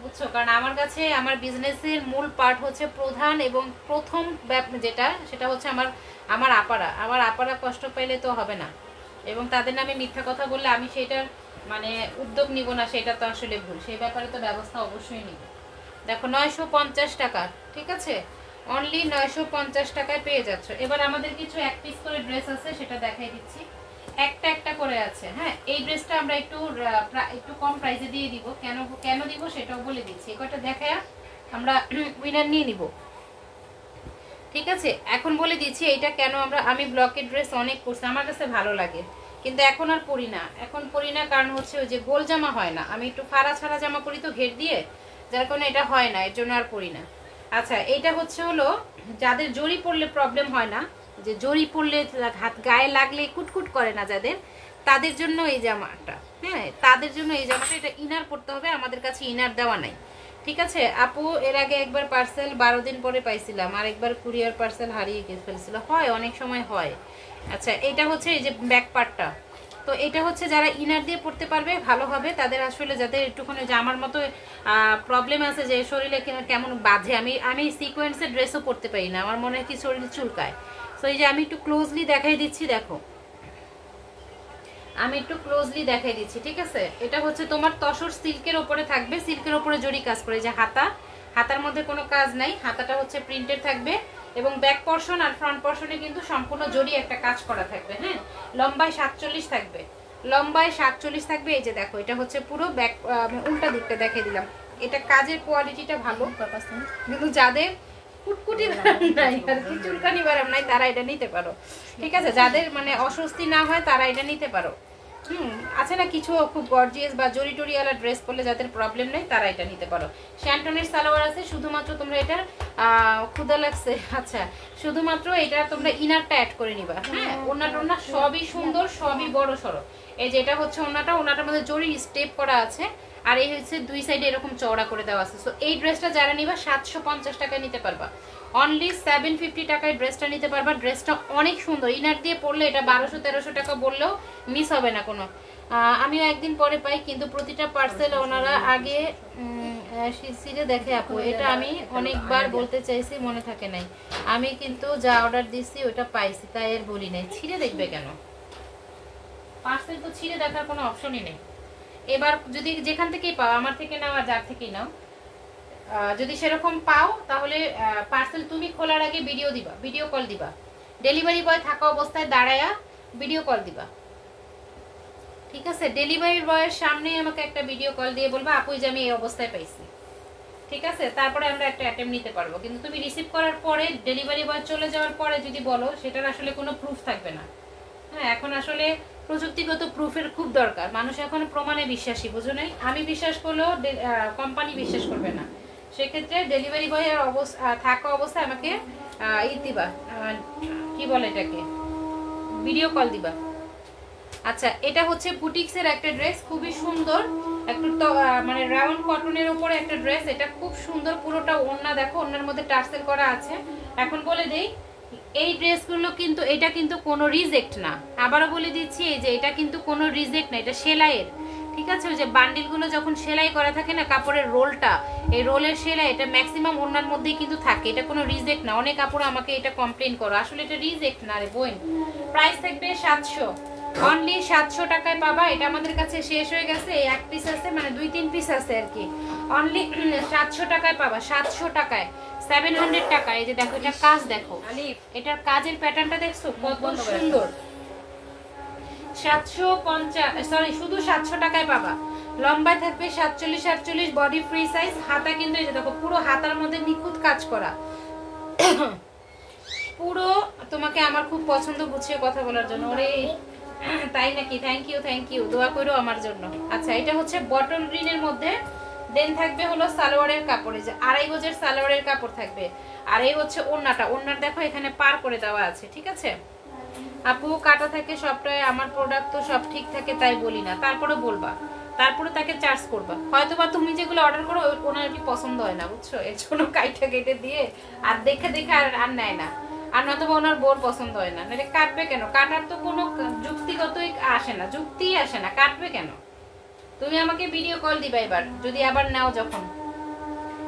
বুঝছো? কারণ আমার কাছে আমার বিজনেসের মূল পার্ট হচ্ছে প্রধান এবং প্রথম যেটা, সেটা হচ্ছে আমার আপারা কষ্ট পাইলে তো হবে না, এবং তাদের নামে মিথ্যা কথা বললে আমি সেটার মানে উদ্যোগ নিব না, সেটা তো আসলে ভুল। সেই ব্যাপারে তো ব্যবস্থা অবশ্যই নিব। দেখো 950 টাকা, ঠিক আছে? অনলি 950 টাকায় পেয়ে যাচ্ছ। এবার আমাদের কিছু এক পিস করে ড্রেস আছে, সেটা দেখাই দিচ্ছি। একটা একটা করে আছে। হ্যাঁ, এই ড্রেসটা আমরা একটু কম প্রাইসে দিয়ে দিব। কেন দিব সেটাও বলে দিচ্ছি। কয়টা দেখায় আমরা উইনার নিয়ে নিব, ঠিক আছে? এখন বলে দিচ্ছি এইটা কেন আমি ব্লকের ড্রেস অনেক করছি, আমার কাছে ভালো লাগে, কিন্তু এখন আর পরি না। এখন পরি না কারণ হচ্ছে ওই যে গোল জামা হয় না, আমি একটু ফাড়া ছাড়া জামা পরি তো ঘের দিয়ে, যার কারণে এটা হয় না, এর জন্য আর পরি না। আচ্ছা, এইটা হচ্ছে হলো যাদের জড়ি পরলে প্রবলেম হয় না, যে জড়ি পরলে হাত গায়ে লাগলে কুটকুট করে না যাদের, তাদের জন্য এই জামাটা। হ্যাঁ, তাদের জন্য এই জামাটা। এটা ইনার পরতে হবে, আমাদের কাছে ইনার দেওয়া নাই, ঠিক আছে আপু? এর আগে একবার পার্সেল 12 দিন পরে পাইছিলাম, আর একবার কুরিয়ার পার্সেল হারিয়ে ফেলছিল, হয় অনেক সময় হয়। আচ্ছা, এটা হচ্ছে এই যে ব্যাক পার্টটা। তো এটা হচ্ছে যারা ইনার দিয়ে পড়তে পারবে ভালো হবে তাদের। আসলে যাদের একটুখানি জামার মতো প্রবলেম আছে যে শরীরে কেমন বাঁধে, আমি সিকোয়েন্সের ড্রেসও পরতে পারি না, আমার মনে হয় কি শরীরে চুলকায়। তো এই যে আমি একটু ক্লোজলি দেখাই দিচ্ছি, দেখো আমি একটু ক্লোজলি দেখাই দিচ্ছি, ঠিক আছে? এটা হচ্ছে তোমার তসর সিল্কের ওপরে থাকবে, সিল্কের ওপরে জরি কাজ করে। যে হাতার মধ্যে কোনো কাজ নাই, হাতাটা হচ্ছে প্রিন্টেড থাকবে, এবং ব্যাক পোর্শন আর ফ্রন্ট পোর্শনে কিন্তু সম্পূর্ণ জরি একটা কাজ করা থাকবে। হ্যাঁ, লম্বায় 47 থাকবে, লম্বায় 47 থাকবে। এই যে দেখো, এটা হচ্ছে পুরো ব্যাক, উল্টা দিকটা দেখিয়ে দিলাম। এটা কাজের কোয়ালিটিটা ভালো, কিন্তু যাদের কুটকুটি নাই আর কি, চুলকানি বারাম নাই, তারা এটা নিতে পারো, ঠিক আছে? যাদের মানে অস্বস্তি না হয় তারা এটা নিতে পারো। আছে না কিছু খুব গর্জিয়াস বা জরি টরিওয়ালা ড্রেস পরলে যাদের প্রবলেম নেই, তারা এটা নিতে পারো। শ্যান্টনের সালোয়ার আছে, শুধুমাত্র তোমরা এটা ক্ষুধা লাগছে, আচ্ছা শুধুমাত্র এটা তোমরা ইনারটা অ্যাড করে নিবা। হ্যাঁ, ওড়না টোড়না সবই সুন্দর, সবই বড় সড়ো। এই যে এটা হচ্ছে ওনাটা, ওনাটার মধ্যে জরির স্টেপ করা আছে, আর এই হচ্ছে দুই সাইডে এরকম চওড়া করে দেওয়া আছে। সো এই ড্রেসটা যারা নিবা 750 টাকায় নিতে পারবা, অনলি 750 টাকায় ড্রেসটা নিতে পারবা। ড্রেসটা অনেক সুন্দর, ইনার দিয়ে পরলে এটা 1200-1300 টাকা বললেও মিস হবে না কোনো। আমিও একদিন পরে পাই, কিন্তু প্রতিটা পার্সেল ওনারা আগে সিরে দেখে আপু, এটা আমি অনেকবার বলতে চাইছি, মনে থাকে নাই। আমি কিন্তু যা অর্ডার দিছি ওটা পাইছি, তাই আর বলি নাই। ছিঁড়ে দেখবে কেন? পার্সেল তো ছিঁড়ে দেখার কোনো অপশনই নেই। এবার যদি যেখান থেকেই পাও, আমার থেকে নাও আর যার থেকেই নাও, যদি সেরকম পাও তাহলে পার্সেল তুমি খোলার আগে ভিডিও দিবা, ভিডিও কল দিবা, ডেলিভারি বয় থাকা অবস্থায় দাঁড়ায়া ভিডিও কল দিবা, ঠিক আছে? ডেলিভারি বয়ের সামনে আমাকে একটা ভিডিও কল দিয়ে বলবা আপু যে আমি এই অবস্থায় পাইছি, ঠিক আছে? তারপরে আমরা একটা অ্যাটেম্প নিতে পারবো। কিন্তু তুমি রিসিভ করার পরে ডেলিভারি বয় চলে যাওয়ার পরে যদি বলো, সেটার আসলে কোনো প্রুফ থাকবে না। হ্যাঁ, এখন আসলে প্রযুক্তিগত প্রুফের খুব দরকার। মানুষ এখন প্রমাণে বিশ্বাসী, বুঝো নাই? আমি বিশ্বাস করলেও কোম্পানি বিশ্বাস করবে না। সেক্ষেত্রে ডেলিভারি বয়ের থাকা অবস্থায় আমাকে দিবা, কি বলে এটাকে, ভিডিও কল দিবা। আচ্ছা, এটা হচ্ছে বুটিক্সের একটা ড্রেস, খুবই সুন্দর, একটু মানে রাউন্ড কটনের উপরে একটা ড্রেস। এটা খুব সুন্দর, পুরোটা ওড়না দেখো, ওড়নার মধ্যে টার্সেল করা আছে। এখন বলে দেই, এই ড্রেসগুলো কিন্তু, এটা কিন্তু কোনো রিজেক্ট না, আবারও বলে দিচ্ছি, এই যে এটা কিন্তু কোনো রিজেক্ট না, এটা সেলাইয়ের, ঠিক আছে? ওই যে বান্ডিলগুলো যখন সেলাই করা থাকে না, কাপড়ের রোলটা, এই রোলের সেলাই, এটা ম্যাক্সিমাম ওড়নার মধ্যেই কিন্তু থাকে, এটা কোনো রিজেক্ট না। অনেক কাপড় আমাকে এটা কমপ্লেন করো, আসলে এটা রিজেক্ট না রে বোন। প্রাইস থাকবে 700, অনলি 700 টাকায় পাবা। এটা আমাদের কাছে শেষ হয়ে গেছে, এই এক পিস আছে, মানে 2-3 পিস আছে আর কি। অনলি 700 টাকায় পাবা, 700 টাকায়, 700 টাকা। এই যে দেখো, এটা কাজ দেখো, এটার কাজের প্যাটার্নটা দেখছো কত সুন্দর। 750, সরি, শুধু 700 টাকায় পাবা। লম্বায় থাকবে 47-48, বডি ফ্রি সাইজ। হাতা কিন্তু এই যে দেখো, পুরো হাতার মধ্যে নিখুঁত কাজ করা। পুরো তোমাকে আমার খুব পছন্দ, গুছিয়ে কথা বলার জন্য। ওরে তাই নাকি? থ্যাংক ইউ, থ্যাংক ইউ, দোয়া করো আমার জন্য। আচ্ছা, এটা হচ্ছে বটল গ্রিনের মধ্যে, দেন থাকবে হলো সালোয়ারের কাপড়ে, যে 2.5 গজের সালোয়ারের কাপড় থাকবে। আর এই হচ্ছে ওড়নাটা, ওড়নার দেখো এখানে পার করে দেওয়া আছে, ঠিক আছে? আপু কাটা থাকে সবটাই, আমার প্রোডাক্ট তো সব ঠিক থাকে, তাই বলি না, তারপরে বলবা, তারপরে তাকে চার্জ করবা। হয়তো বা তুমি যেগুলো অর্ডার করো ওনার কি পছন্দ হয় না, বুঝছো? এর জন্য কাইটা কেটে দিয়ে আর দেখে দেখে আর নেয় না, আর নয়তো ওনার বোর পছন্দ হয় না। নাহলে কাটবে কেন? কাটার তো কোনো যুক্তিগতই আসে না, যুক্তিই আসে না, কাটবে কেন? তুমি আমাকে ভিডিও কল দিবা এবার, যদি আবার নাও যখন,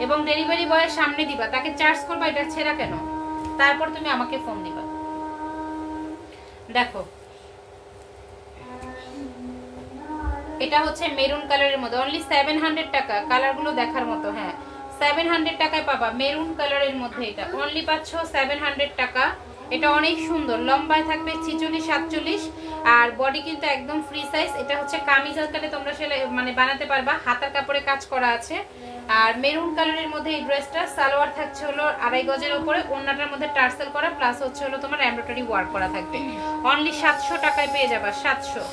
এবং ডেলিভারি বয়ের সামনে দিবা, তাকে চার্জ করবা, এটা ছেঁড়া কেন, তারপর তুমি আমাকে ফোন দিবা। দেখো, এটা হচ্ছে মেরুন কালারের মধ্যে, অনলি 700 টাকা। কালারগুলো দেখার মতো। হ্যাঁ, 700 টাকায় পাবা, মেরুন কালারের মধ্যে। এটা অনলি পাচ্ছ 700 টাকা। এটা অনেক সুন্দর, লম্বায় থাকবে 46-47, আর বডি কিন্তু একদম ফ্রি সাইজ। এটা হচ্ছে কামিজ আকারে তোমরা সেলাই মানে বানাতে পারবা, হাতার কাপড়ে কাজ করা আছে। আর মেরুন কালারের মধ্যে এই ড্রেসটা, সালোয়ার থাকছে হলো 2.5 গজের উপরে, ওড়নাটার মধ্যে টার্সেল করা, প্লাস হচ্ছে হলো তোমার এমব্রয়ডারি ওয়ার্ক করা থাকবে। অনলি 700 টাকায় পেয়ে যাবা, 700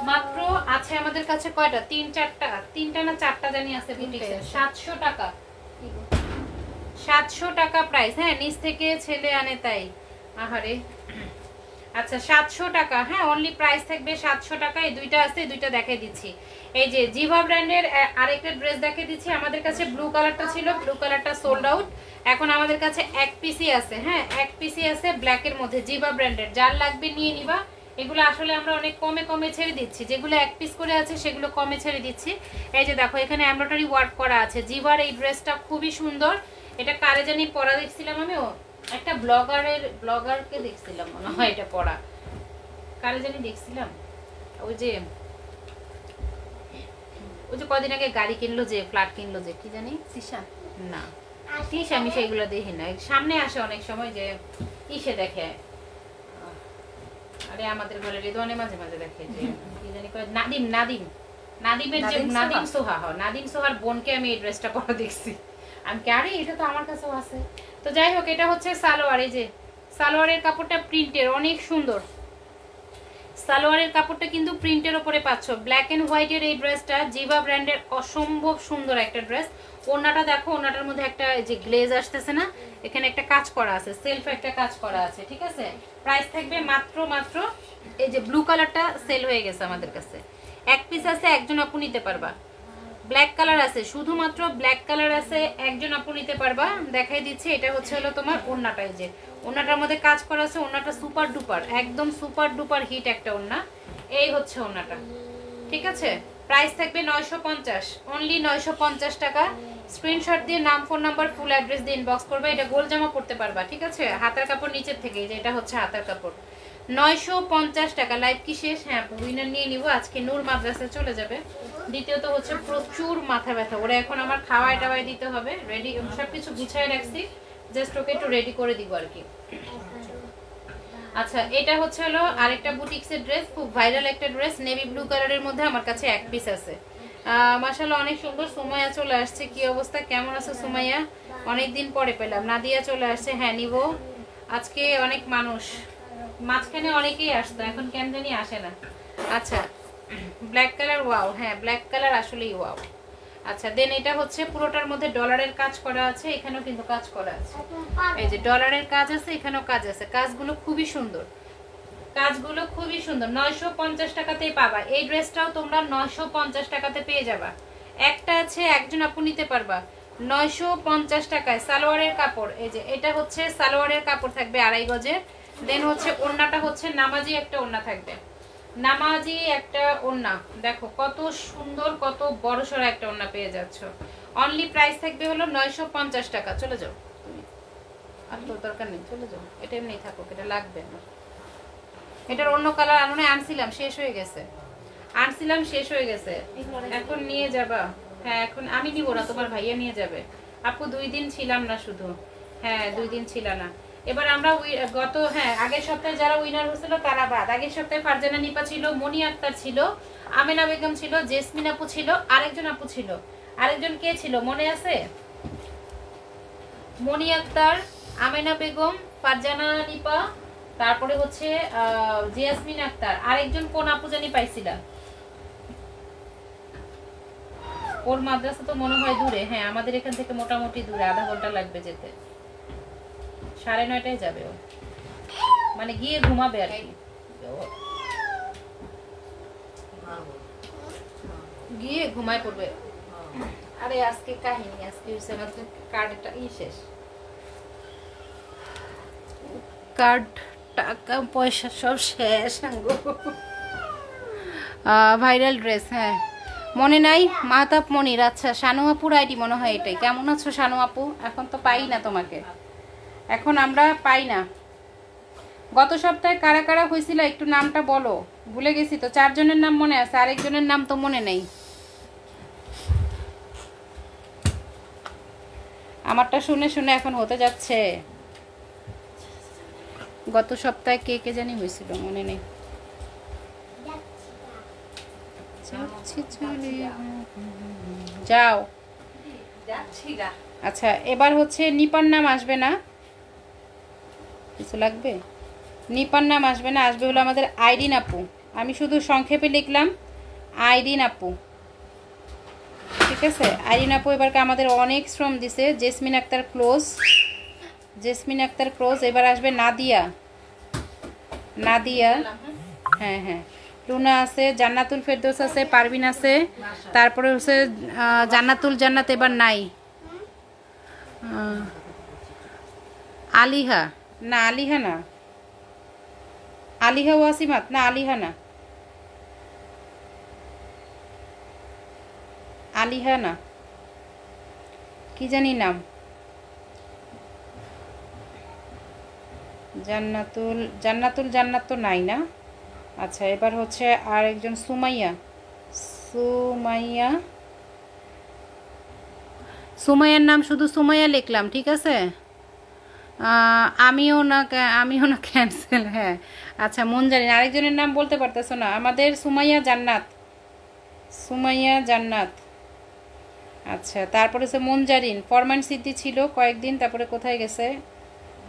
মাত্র। আছে আমাদের কাছে কয়টা, 3-4টা না 4টা জানি আছে বুটিক্সে। 700 টাকা, 700 টাকা প্রাইস। হ্যাঁ, নিচ থেকে ছেলে আনে তাই, আহারে। আচ্ছা, 700 টাকা। হ্যাঁ, অনলি প্রাইস থাকবে 700 টাকা। এই দুইটা আছে, দুইটা দেখাই দিচ্ছি। এই যে জিভা ব্র্যান্ডের আরেকটা ড্রেস দেখিয়ে দিচ্ছি। আমাদের কাছে ব্লু কালারটা ছিল, ব্লু কালারটা সোল্ড আউট। এখন আমাদের কাছে এক পিসি আছে। হ্যাঁ, এক পিসি আছে ব্ল্যাকের মধ্যে, জিভা ব্র্যান্ডের। যার লাগবে নিয়ে নিবা। এগুলো আসলে আমরা অনেক কমে ছেড়ে দিচ্ছি, যেগুলো এক পিস করে আছে সেগুলো কমে ছেড়ে দিচ্ছি। এই যে দেখো, এখানে এমব্রয়ডারি ওয়ার্ক করা আছে। জিভার এই ড্রেসটা খুবই সুন্দর। এটা কারে জানি পরা দেখছিলাম আমিও, একটা ব্লগারকে দেখছিলাম মনে হয় এটা পরা, কারে জানি দেখছিলাম। ওই যে কদিন আগে গাড়ি কিনলো, যে ফ্ল্যাট কিনলো, যে কি জানি, তিশা না, তিশা, আমি সেইগুলো দেখি না। সামনে আসে অনেক সময়, যে ইসে দেখে, আরে আমাদের ঘরে রেদওয়ানে মাঝে মাঝে দেখে, যে কি জানি কয়, নাদিমের যে নাদিম সোহা, নাদিম সোহার বোনকে আমি এই ড্রেসটা পরা দেখছি। আমি কে, আরে এটা তো আমার কাছেও আছে। তো যাই হোক, এটা হচ্ছে সালোয়ার। এই যে সালোয়ারের কাপড়টা প্রিন্টের, অনেক সুন্দর। সালোয়ারের কাপড়টা কিন্তু প্রিন্টের উপরে পাচ্ছ। ব্ল্যাক এন্ড হোয়াইটের এই ড্রেসটা জিভা ব্র্যান্ডের অসম্ভব সুন্দর একটা ড্রেস। ওড়নাটা দেখো, ওড়নাটার মধ্যে একটা যে গ্লেজ আসতেছে না, এখানে একটা কাজ করা আছে, সেলফ একটা কাজ করা আছে, ঠিক আছে। প্রাইস থাকবে মাত্র মাত্র, এই যে ব্লু কালারটা সেল হয়ে গেছে আমাদের কাছে, এক পিস আছে, একজন আপু নিতে পারবা। ব্ল্যাক কালার আছে, শুধুমাত্র ব্ল্যাক কালার আছে, একজন আপু নিতে পারবা। দেখাই দিচ্ছি, এটা হচ্ছে হলো তোমার ওড়নাটা, এই যে ওড়নাটার মধ্যে কাজ করা আছে। ওড়নাটা সুপার ডুপার, একদম সুপার ডুপার হিট একটা ওড়না। এই হচ্ছে ওড়নাটা, ঠিক আছে। প্রাইস থাকবে 950, অনলি 950 টাকা। স্ক্রিনশট দিয়ে নাম, ফোন নাম্বার, ফুল অ্যাড্রেস দিয়ে ইনবক্স করবে। এটা গোল জামা পড়তে পারবা, ঠিক আছে। হাতার কাপড় নিচের থেকে, যে এটা হচ্ছে হাতার কাপড়, 950 টাকা। লাইভ কি শেষ? হ্যাঁ, উইনার নিয়ে নিব আজকে। নূর মাদ্রাসায় চলে যাবে। দ্বিতীয়ত হচ্ছে প্রচুর মাথা ব্যথা, ওরা এখন আমার খাওয়াই টাওয়াই দিতে হবে। রেডি সবকিছু গুছাই রাখছি, জাস্ট ওকে একটু রেডি করে দিব আর কি। আচ্ছা, এটা হচ্ছে হলো আরেকটা বুটিক্সের ড্রেস, খুব ভাইরাল একটা ড্রেস, নেভি ব্লু কালারের মধ্যে আমার কাছে এক পিস আছে। মাশাআল্লাহ অনেক সুন্দর। সুমাইয়া চলে আসছে, কি অবস্থা, কেমন আছো সুমাইয়া? অনেকদিন পরে পেলাম। নাদিয়া চলে আসছে, হ্যাঁ নিব। আজকে অনেক মানুষ, মাঝখানে অনেকেই আসতো, এখন কেন জানি আসে না। আচ্ছা, ব্ল্যাক কালার, ওয়াও, হ্যাঁ ব্ল্যাক কালার আসলেই ওয়াও। আচ্ছা, দেন এটা হচ্ছে পুরোটার মধ্যে ডলারের কাজ করা আছে, এখানেও কিন্তু কাজ করা আছে, এই যে ডলারের কাজ আছে, এখানেও কাজ আছে। কাজগুলো খুবই সুন্দর, কাজগুলো খুবই সুন্দর। 950 টাকাতেই পাবা। এই ড্রেসটাও তোমরা 950 টাকাতে পেয়ে যাবা। একটা আছে, একজন আপু নিতে পারবা 950 টাকায়। সালোয়ারের কাপড়, এই যে এটা হচ্ছে সালোয়ারের কাপড় থাকবে 2.5 গজের। দেন হচ্ছে ওড়নাটা হচ্ছে নামাজি একটা ওড়না থাকবে, নামাজি একটা ওড়না। দেখো কত সুন্দর, কত বড় সড়ো একটা ওড়না পেয়ে যাচ্ছ। অনলি প্রাইস থাকবে হলো 950 টাকা। চলে যাও তুমি, আর তো দরকার নেই, চলে যাও, এটা এমনি থাকুক, এটা লাগবে না। এটার অন্য কালার আনছিলাম, শেষ হয়ে গেছে, আনছিলাম শেষ হয়ে গেছে, এখন নিয়ে যাবা? হ্যাঁ, এখন আমি নিব না, তোমার ভাইয়া নিয়ে যাবে। আপু 2 দিন ছিলাম না শুধু, হ্যাঁ 2 দিন ছিল না। এবার আমরা গত, হ্যাঁ আগের সপ্তাহে যারা উইনার হয়েছিল তারা বাদ। আগের সপ্তাহে ফারজানা নিপা ছিল, মনি আক্তার ছিল, আমেনা বেগম ছিল, জেসমিন আপু ছিল, আরেকজন আপু ছিল। আরেকজন কে ছিল মনে আছে? মনি আক্তার, আমেনা বেগম, ফারজানা নিপা, তারপরে হচ্ছে জেসমিন আক্তার, আরেকজন কোন আপু জানি পাইছিলা। ওর মাদ্রাসা তো মনে হয় দূরে, হ্যাঁ আমাদের এখান থেকে মোটামুটি দূরে, আধা ঘন্টা লাগবে যেতে। 9:30টায় যাবে ও, মানে গিয়ে ঘুমাবে আর কি, গিয়ে ঘুমায় পড়বে। আরে আজকে কাহিনী, আজকে আমাদের কার্ডটা শেষ, কার্ড টাকা পয়সা সব শেষ। ভাইরাল ড্রেস, হ্যাঁ মনে নাই? মাহতাব মনির, আচ্ছা শানু আপুর আইডি মনে হয় এটাই। কেমন আছো শানু আপু? এখন তো পাই না তোমাকে, এখন আমরা পাই না। গত সপ্তাহে কারা কারা হয়েছিল একটু নামটা বলো, ভুলে গেছি তো। 4 জনের নাম মনে আছে, আরেকজনের নাম তো মনে নেই। আমারটা শুনে শুনে এখন হতে যাচ্ছে। গত সপ্তাহে কে কে জানি হয়েছিল মনে নেই। যাও, আচ্ছা এবার হচ্ছে নিপার নাম আসবে না, কিছু লাগবে, নিপার নাম আসবে না, আসবে হলো আমাদের আইরিন আপু। আমি শুধু সংক্ষেপে লিখলাম আইরিন আপু, ঠিক আছে। আইরিন আপু এবারকে আমাদের অনেক শ্রম দিছে। Jesmin Akter close, Jesmin Akter close. এবার আসবে নাদিয়া, নাদিয়া, হ্যাঁ হ্যাঁ লুনা আছে, জান্নাতুল ফেরদৌস আছে, পারভিন আছে, তারপরে হচ্ছে জান্নাতুল জান্নাত এবার নাই, আলিহা না, আলিহা না, আলিহা ওয়াসিমাত না, আলিহা না, আলিহা না, কি জানি নাম, জান্নাতুল, জান্নাতুল জান্নাত তো নাই না। আচ্ছা এবার হচ্ছে আর একজন সুমাইয়া, সুমাইয়া, সুমাইয়ার নাম শুধু সুমাইয়া লিখলাম, ঠিক আছে। আমিও না, আমিও না ক্যান্সেল, হ্যাঁ আচ্ছা মুনজারিন। আরেকজনের নাম বলতে পারতেছো না? আমাদের সুমাইয়া জান্নাত, সুমাইয়া জান্নাত। আচ্ছা তারপরে হচ্ছে মুনজারিন, ফরমান সিদ্ধি ছিল কয়েকদিন, তারপরে কোথায় গেছে?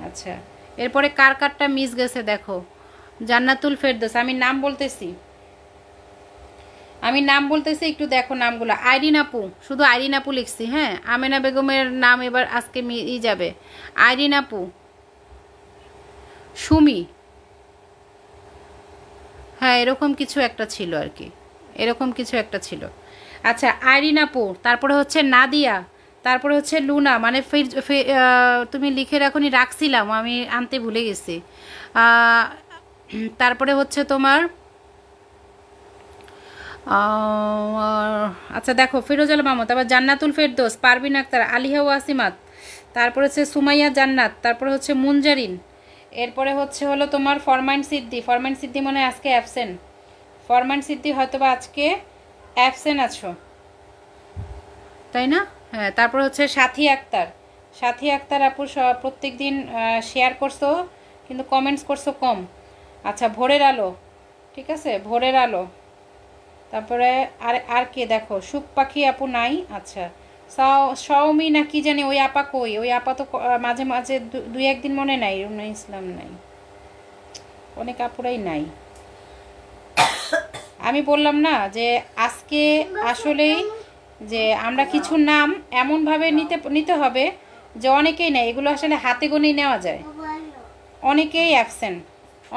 আচ্ছা এরপরে কার কারটা মিস গেছে দেখো। জান্নাতুল ফেরদৌস, আমি নাম বলতেছি, একটু দেখো নামগুলো। আইরিন আপু, শুধু আইরিন আপু লিখছি, হ্যাঁ। আমেনা বেগমের নাম এবার আজকে যাবে। আইরিন আপু, সুমি, হ্যাঁ এরকম কিছু একটা ছিল আর কি, এরকম কিছু একটা ছিল। আচ্ছা আইরিন আপু, তারপরে হচ্ছে নাদিয়া, তারপরে হচ্ছে লুনা, মানে তুমি লিখে রাখুনি, রাখছিলাম আমি আনতে ভুলে গেছি। তারপরে হচ্ছে তোমার আচ্ছা দেখো ফিরোজ আলম মাহমুদ, আবার জান্নাতুল ফেরদৌস, পারভিন আক্তার, আলিহা ওয়াসিমাত, তারপরে হচ্ছে সুমাইয়া জান্নাত, তারপরে হচ্ছে মুনজারিন, এরপরে হলো তোমার ফরমাইন সিদ্দি। ফরমাইন সিদ্দি মনে হয় আজকে অ্যাবসেন্ট, ফরমাইন সিদ্দি হয়তো বা আজকে অ্যাবসেন্ট আছো, তাই না? হ্যাঁ। তারপর হচ্ছে সাথী আক্তার, সাথী আক্তার আপু প্রত্যেক দিন শেয়ার করছো কিন্তু কমেন্টস করছো কম। আচ্ছা ভোরের আলো, ঠিক আছে ভোরের আলো। তারপরে আর কে দেখো, সুখ পাখি আপু নাই। আচ্ছা সৌমি না কি জানি, ওই আপা কই? ওই আপা তো মাঝে মাঝে দুই একদিন মনে নাই। রুনা ইসলাম নাই, অনেক আপুরাই নাই। আমি বললাম না যে আজকে আসলেই যে আমরা কিছু নাম এমনভাবে নিতে হবে যে অনেকেই নেই, এগুলো আসলে হাতে গোনেই নেওয়া যায়। অনেকেই অ্যাবসেন্ট,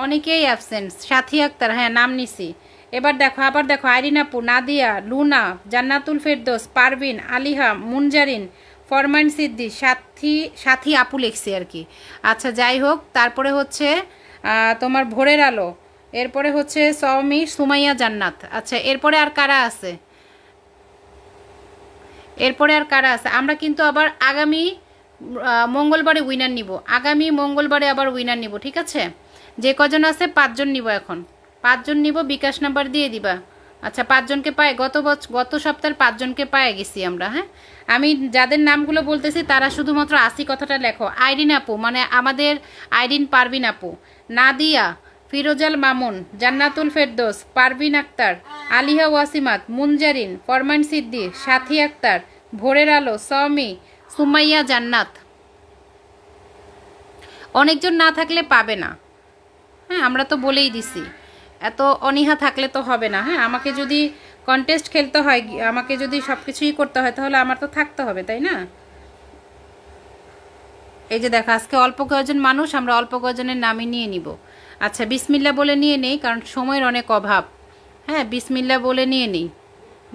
অনেকেই অ্যাবসেন্ট। সাথী আক্তার, হ্যাঁ নাম নিছি। এবার দেখো, আবার দেখো, আইরিন আপু, নাদিয়া, লুনা, জান্নাতুল ফেরদৌস, পারভিন, আলিহা, মুনজারিন, ফরমান সিদ্দি, সাথী আপু লিখছি আর কি। আচ্ছা যাই হোক, তারপরে হচ্ছে তোমার ভোরের আলো, এরপরে হচ্ছে সৌমি, সুমাইয়া জান্নাত। আচ্ছা এরপরে আর কারা আছে? এরপরে আর কারা আছে? আমরা কিন্তু আবার আগামী মঙ্গলবারে উইনার নিব, আগামী মঙ্গলবারে আবার উইনার নিব, ঠিক আছে? যে কজন আছে 5 জন নিব, এখন 5 জন নিব, বিকাশ নাম্বার দিয়ে দিবা। আচ্ছা 5 জনকে পাই, গত সপ্তাহে 5 জনকে পায়ে গেছি আমরা, হ্যাঁ। আমি যাদের নামগুলো বলতেছি তারা শুধুমাত্র আসি কথাটা লেখো। আইরিন আপু মানে আমাদের আইরিন, পারভিন আপু, নাদিয়া, ফিরোজাল মামুন, জান্নাতুল ফেরদৌস, পারভিন আক্তার, আলিহা ওয়াসিমাত, মুনজারিন, ফরমান সিদ্দি, সাথী আক্তার, ভোরের আলো, সৌমি, সুমাইয়া জান্নাত। অনেকজন না থাকলে পাবে না, হ্যাঁ আমরা তো বলেই দিছি। এত অনীহা থাকলে তো হবে না, হ্যাঁ। আমাকে যদি কন্টেস্ট খেলতে হয়, আমাকে যদি সব কিছুই করতে হয়, তাহলে আমার তো থাকতে হবে, তাই না? এই যে দেখো আজকে অল্প কয়েকজন মানুষ, আমরা অল্প কয়েকজনের নামই নিয়ে নিব। আচ্ছা বিসমিল্লা বলে নিয়ে নেই, কারণ সময়ের অনেক অভাব, হ্যাঁ। বিসমিল্লা বলে নিয়ে নেই,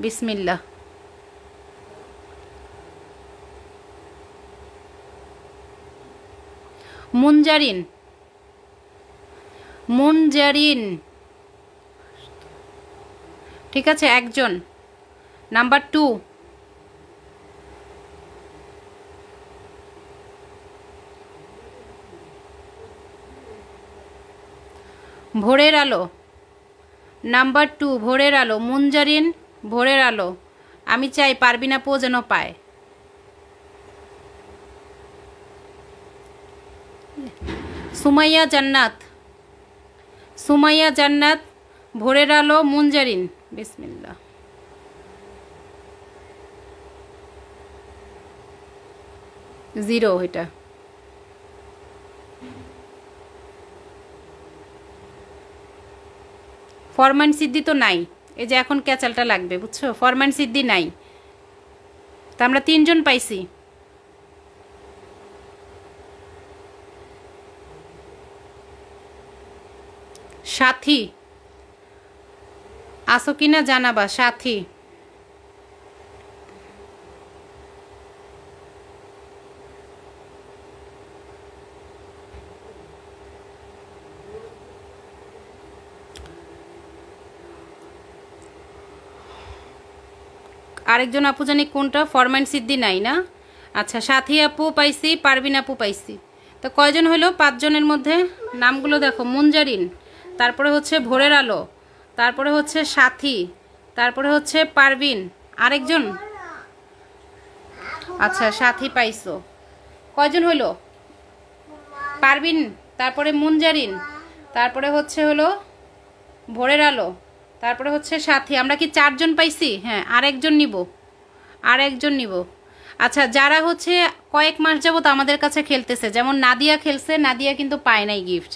বিসমিল্লা। মুনজারিন, মুনজারিন, ঠিক আছে একজন। নাম্বার 2 ভোরের আলো, নাম্বার 2 ভোরের আলো, মুনজারিন, ভোরের আলো। আমি চাই পারবিন আপু যেন পায়। সুমাইয়া জান্নাত, সুমাইয়া জান্নাত, ভোরের আলো, মুনজারিন। বিসমিল্লাহ। জিরো এটা। ফরমান সিদ্ধি তো নাই, এই যে এখন ক্যাচালটা লাগবে, বুঝছো? ফরমান সিদ্ধি নাই, তা আমরা 3 জন পাইছি। সাথী আসো কিনা জানাবা, সাথী। আরেকজন আপু জানি কোনটা, ফরমান সিদ্ধি নাই না? আচ্ছা সাথী আপু পাইছি, পারবিন আপু পাইছি। তো কয়জন হলো? 5 জনের মধ্যে নামগুলো দেখো, মুনজারিন, তারপরে হচ্ছে ভোরের আলো, তারপরে হচ্ছে সাথী, তারপরে হচ্ছে পারবিন, আরেকজন। আচ্ছা সাথী পাইছো। কয়জন হলো? পারবিন, তারপরে মুনজারিন, তারপরে হলো ভোরের আলো, তারপরে হচ্ছে সাথী। আমরা কি 4 জন পাইছি? হ্যাঁ আরেকজন নিব, আরেকজন নিব। আচ্ছা, যারা হচ্ছে কয়েক মাস যাবত আমাদের কাছে খেলতেছে, যেমন নাদিয়া খেলছে, নাদিয়া কিন্তু পায় নাই গিফট।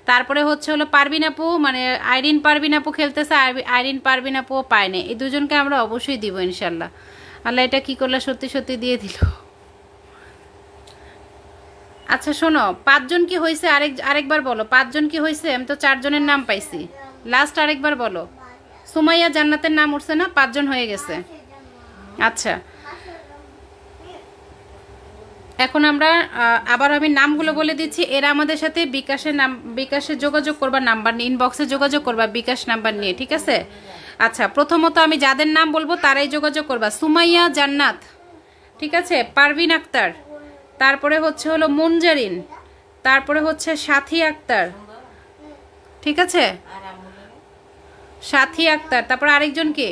তারপরে হচ্ছে হলো পারবিন আপু, মানে আইরিন পারবিন আপু খেলতেছে, আইরিন পারবিন আপুও পায় নাই। এই দুজনকে আমরা অবশ্যই দিব ইনশাল্লাহ। আল্লাহ এটা কি করলে, সত্যি সত্যি দিয়ে দিল। আচ্ছা শোনো, 5 জন কি হয়েছে আরেকবার বলো, 5 জন কি হয়েছে? আমি তো 4 জনের নাম পাইছি, লাস্ট আরেকবার বলো। সুমাইয়া জান্নাতের নাম উঠছে না? 5 জন হয়ে গেছে। আচ্ছা, এখন আমরা আবার আমি নামগুলো বলে দিচ্ছি। এরা আমাদের সাথে বিকাশে যোগাযোগ করবা, নাম্বার নিয়ে ইনবক্সে যোগাযোগ করবা বিকাশ নাম্বার নিয়ে, ঠিক আছে? আচ্ছা, প্রথমত আমি যাদের নাম বলবো তারাই যোগাযোগ করবা। সুমাইয়া জান্নাত, ঠিক আছে, পারভিন আক্তার, তারপরে হচ্ছে হলো মুনজারিন, তারপরে হচ্ছে সাথী আক্তার, ঠিক আছে, সাথী আক্তার, তারপর আরেকজন কে,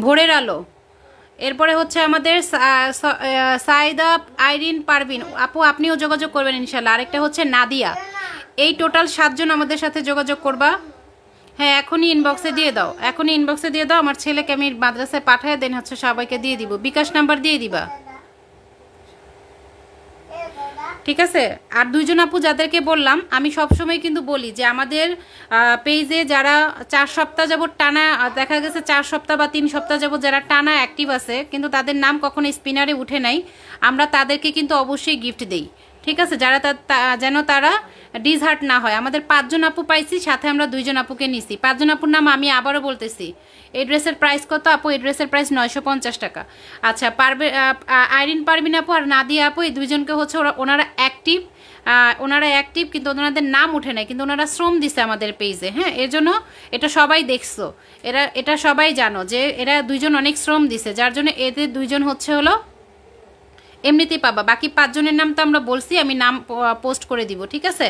ভোরের আলো, এরপরে হচ্ছে আমাদের সাইদা আইরিন পারভিন আপু, আপনিও যোগাযোগ করবেন ইনশাল্লাহ। আরেকটা হচ্ছে নাদিয়া। এই টোটাল 7 জন আমাদের সাথে যোগাযোগ করবা। হ্যাঁ, এখনই ইনবক্সে দিয়ে দাও, এখনই ইনবক্সে দিয়ে দাও। আমার ছেলেকে আমি মাদ্রাসায় পাঠায় দেন হচ্ছে সবাইকে দিয়ে দিব, বিকাশ নাম্বার দিয়ে দিবা, ঠিক আছে? আর 2 জন আপু যাদেরকে বললাম, আমি সবসময় কিন্তু বলি যে আমাদের পেজে যারা 4 সপ্তাহ যাবত টানা, দেখা গেছে 4 সপ্তাহ বা 3 সপ্তাহ যাবত যারা টানা অ্যাক্টিভ আছে কিন্তু তাদের নাম কখনো স্পিনারে উঠে নাই, আমরা তাদেরকে কিন্তু অবশ্যই গিফট দেই, ঠিক আছে? যারা যেন তারা ডিসহার্ট না হয়। আমাদের 5 জন আপু পাইছি, সাথে আমরা 2 জন আপুকে নিছি। 5 জন আপুর নাম আমি আবারও বলতেছি। এই ড্রেসের প্রাইস কত আপু? এই ড্রেসের প্রাইস 950 টাকা। আচ্ছা, আইরিন পারবিন আপু আর নাদিয়া আপু, এই 2 জনকে হচ্ছে ওনারা অ্যাক্টিভ, কিন্তু ওনাদের নাম উঠে নাই, কিন্তু ওনারা শ্রম দিছে আমাদের পেজে। হ্যাঁ, এর জন্য এটা সবাই দেখছো, এটা সবাই জানো যে এরা 2 জন অনেক শ্রম দিছে, যার জন্য এদের 2 জন হচ্ছে হলো এমনিতেই পাবা। বাকি 5 জনের নাম তো আমরা বলছি, আমি নাম পোস্ট করে দিব, ঠিক আছে?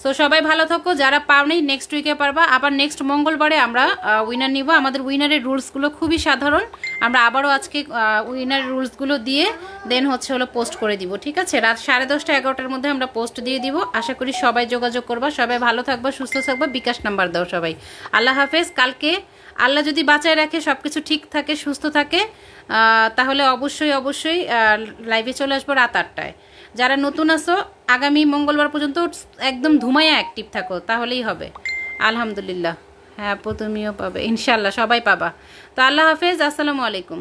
সো সবাই ভালো থাকো, যারা পাওনি নেক্সট উইকে পারবা। আবার নেক্সট মঙ্গলবারে আমরা উইনার নিব। আমাদের উইনারের রুলসগুলো খুবই সাধারণ, আমরা আবারও আজকে উইনারের রুলসগুলো দিয়ে দেন হচ্ছে হলো পোস্ট করে দিব, ঠিক আছে? রাত 10:30 11টার মধ্যে আমরা পোস্ট দিয়ে দিব। আশা করি সবাই যোগাযোগ করবা, সবাই ভালো থাকবা, সুস্থ থাকবা। বিকাশ নাম্বার দাও সবাই। আল্লাহ হাফেজ। কালকে আল্লাহ যদি বাঁচায় রাখে, সব কিছু ঠিক থাকে, সুস্থ থাকে, তাহলে অবশ্যই লাইভে চলে আসবো রাত 8টায়। যারা নতুন আসো, আগামী মঙ্গলবার পর্যন্ত একদম ধুমায়া অ্যাক্টিভ থাকো, তাহলেই হবে। আলহামদুলিল্লাহ। হ্যাঁ আপু, তুমিও পাবে ইনশাল্লাহ, সবাই পাবা। তো আল্লাহ হাফেজ, আসসালামু আলাইকুম।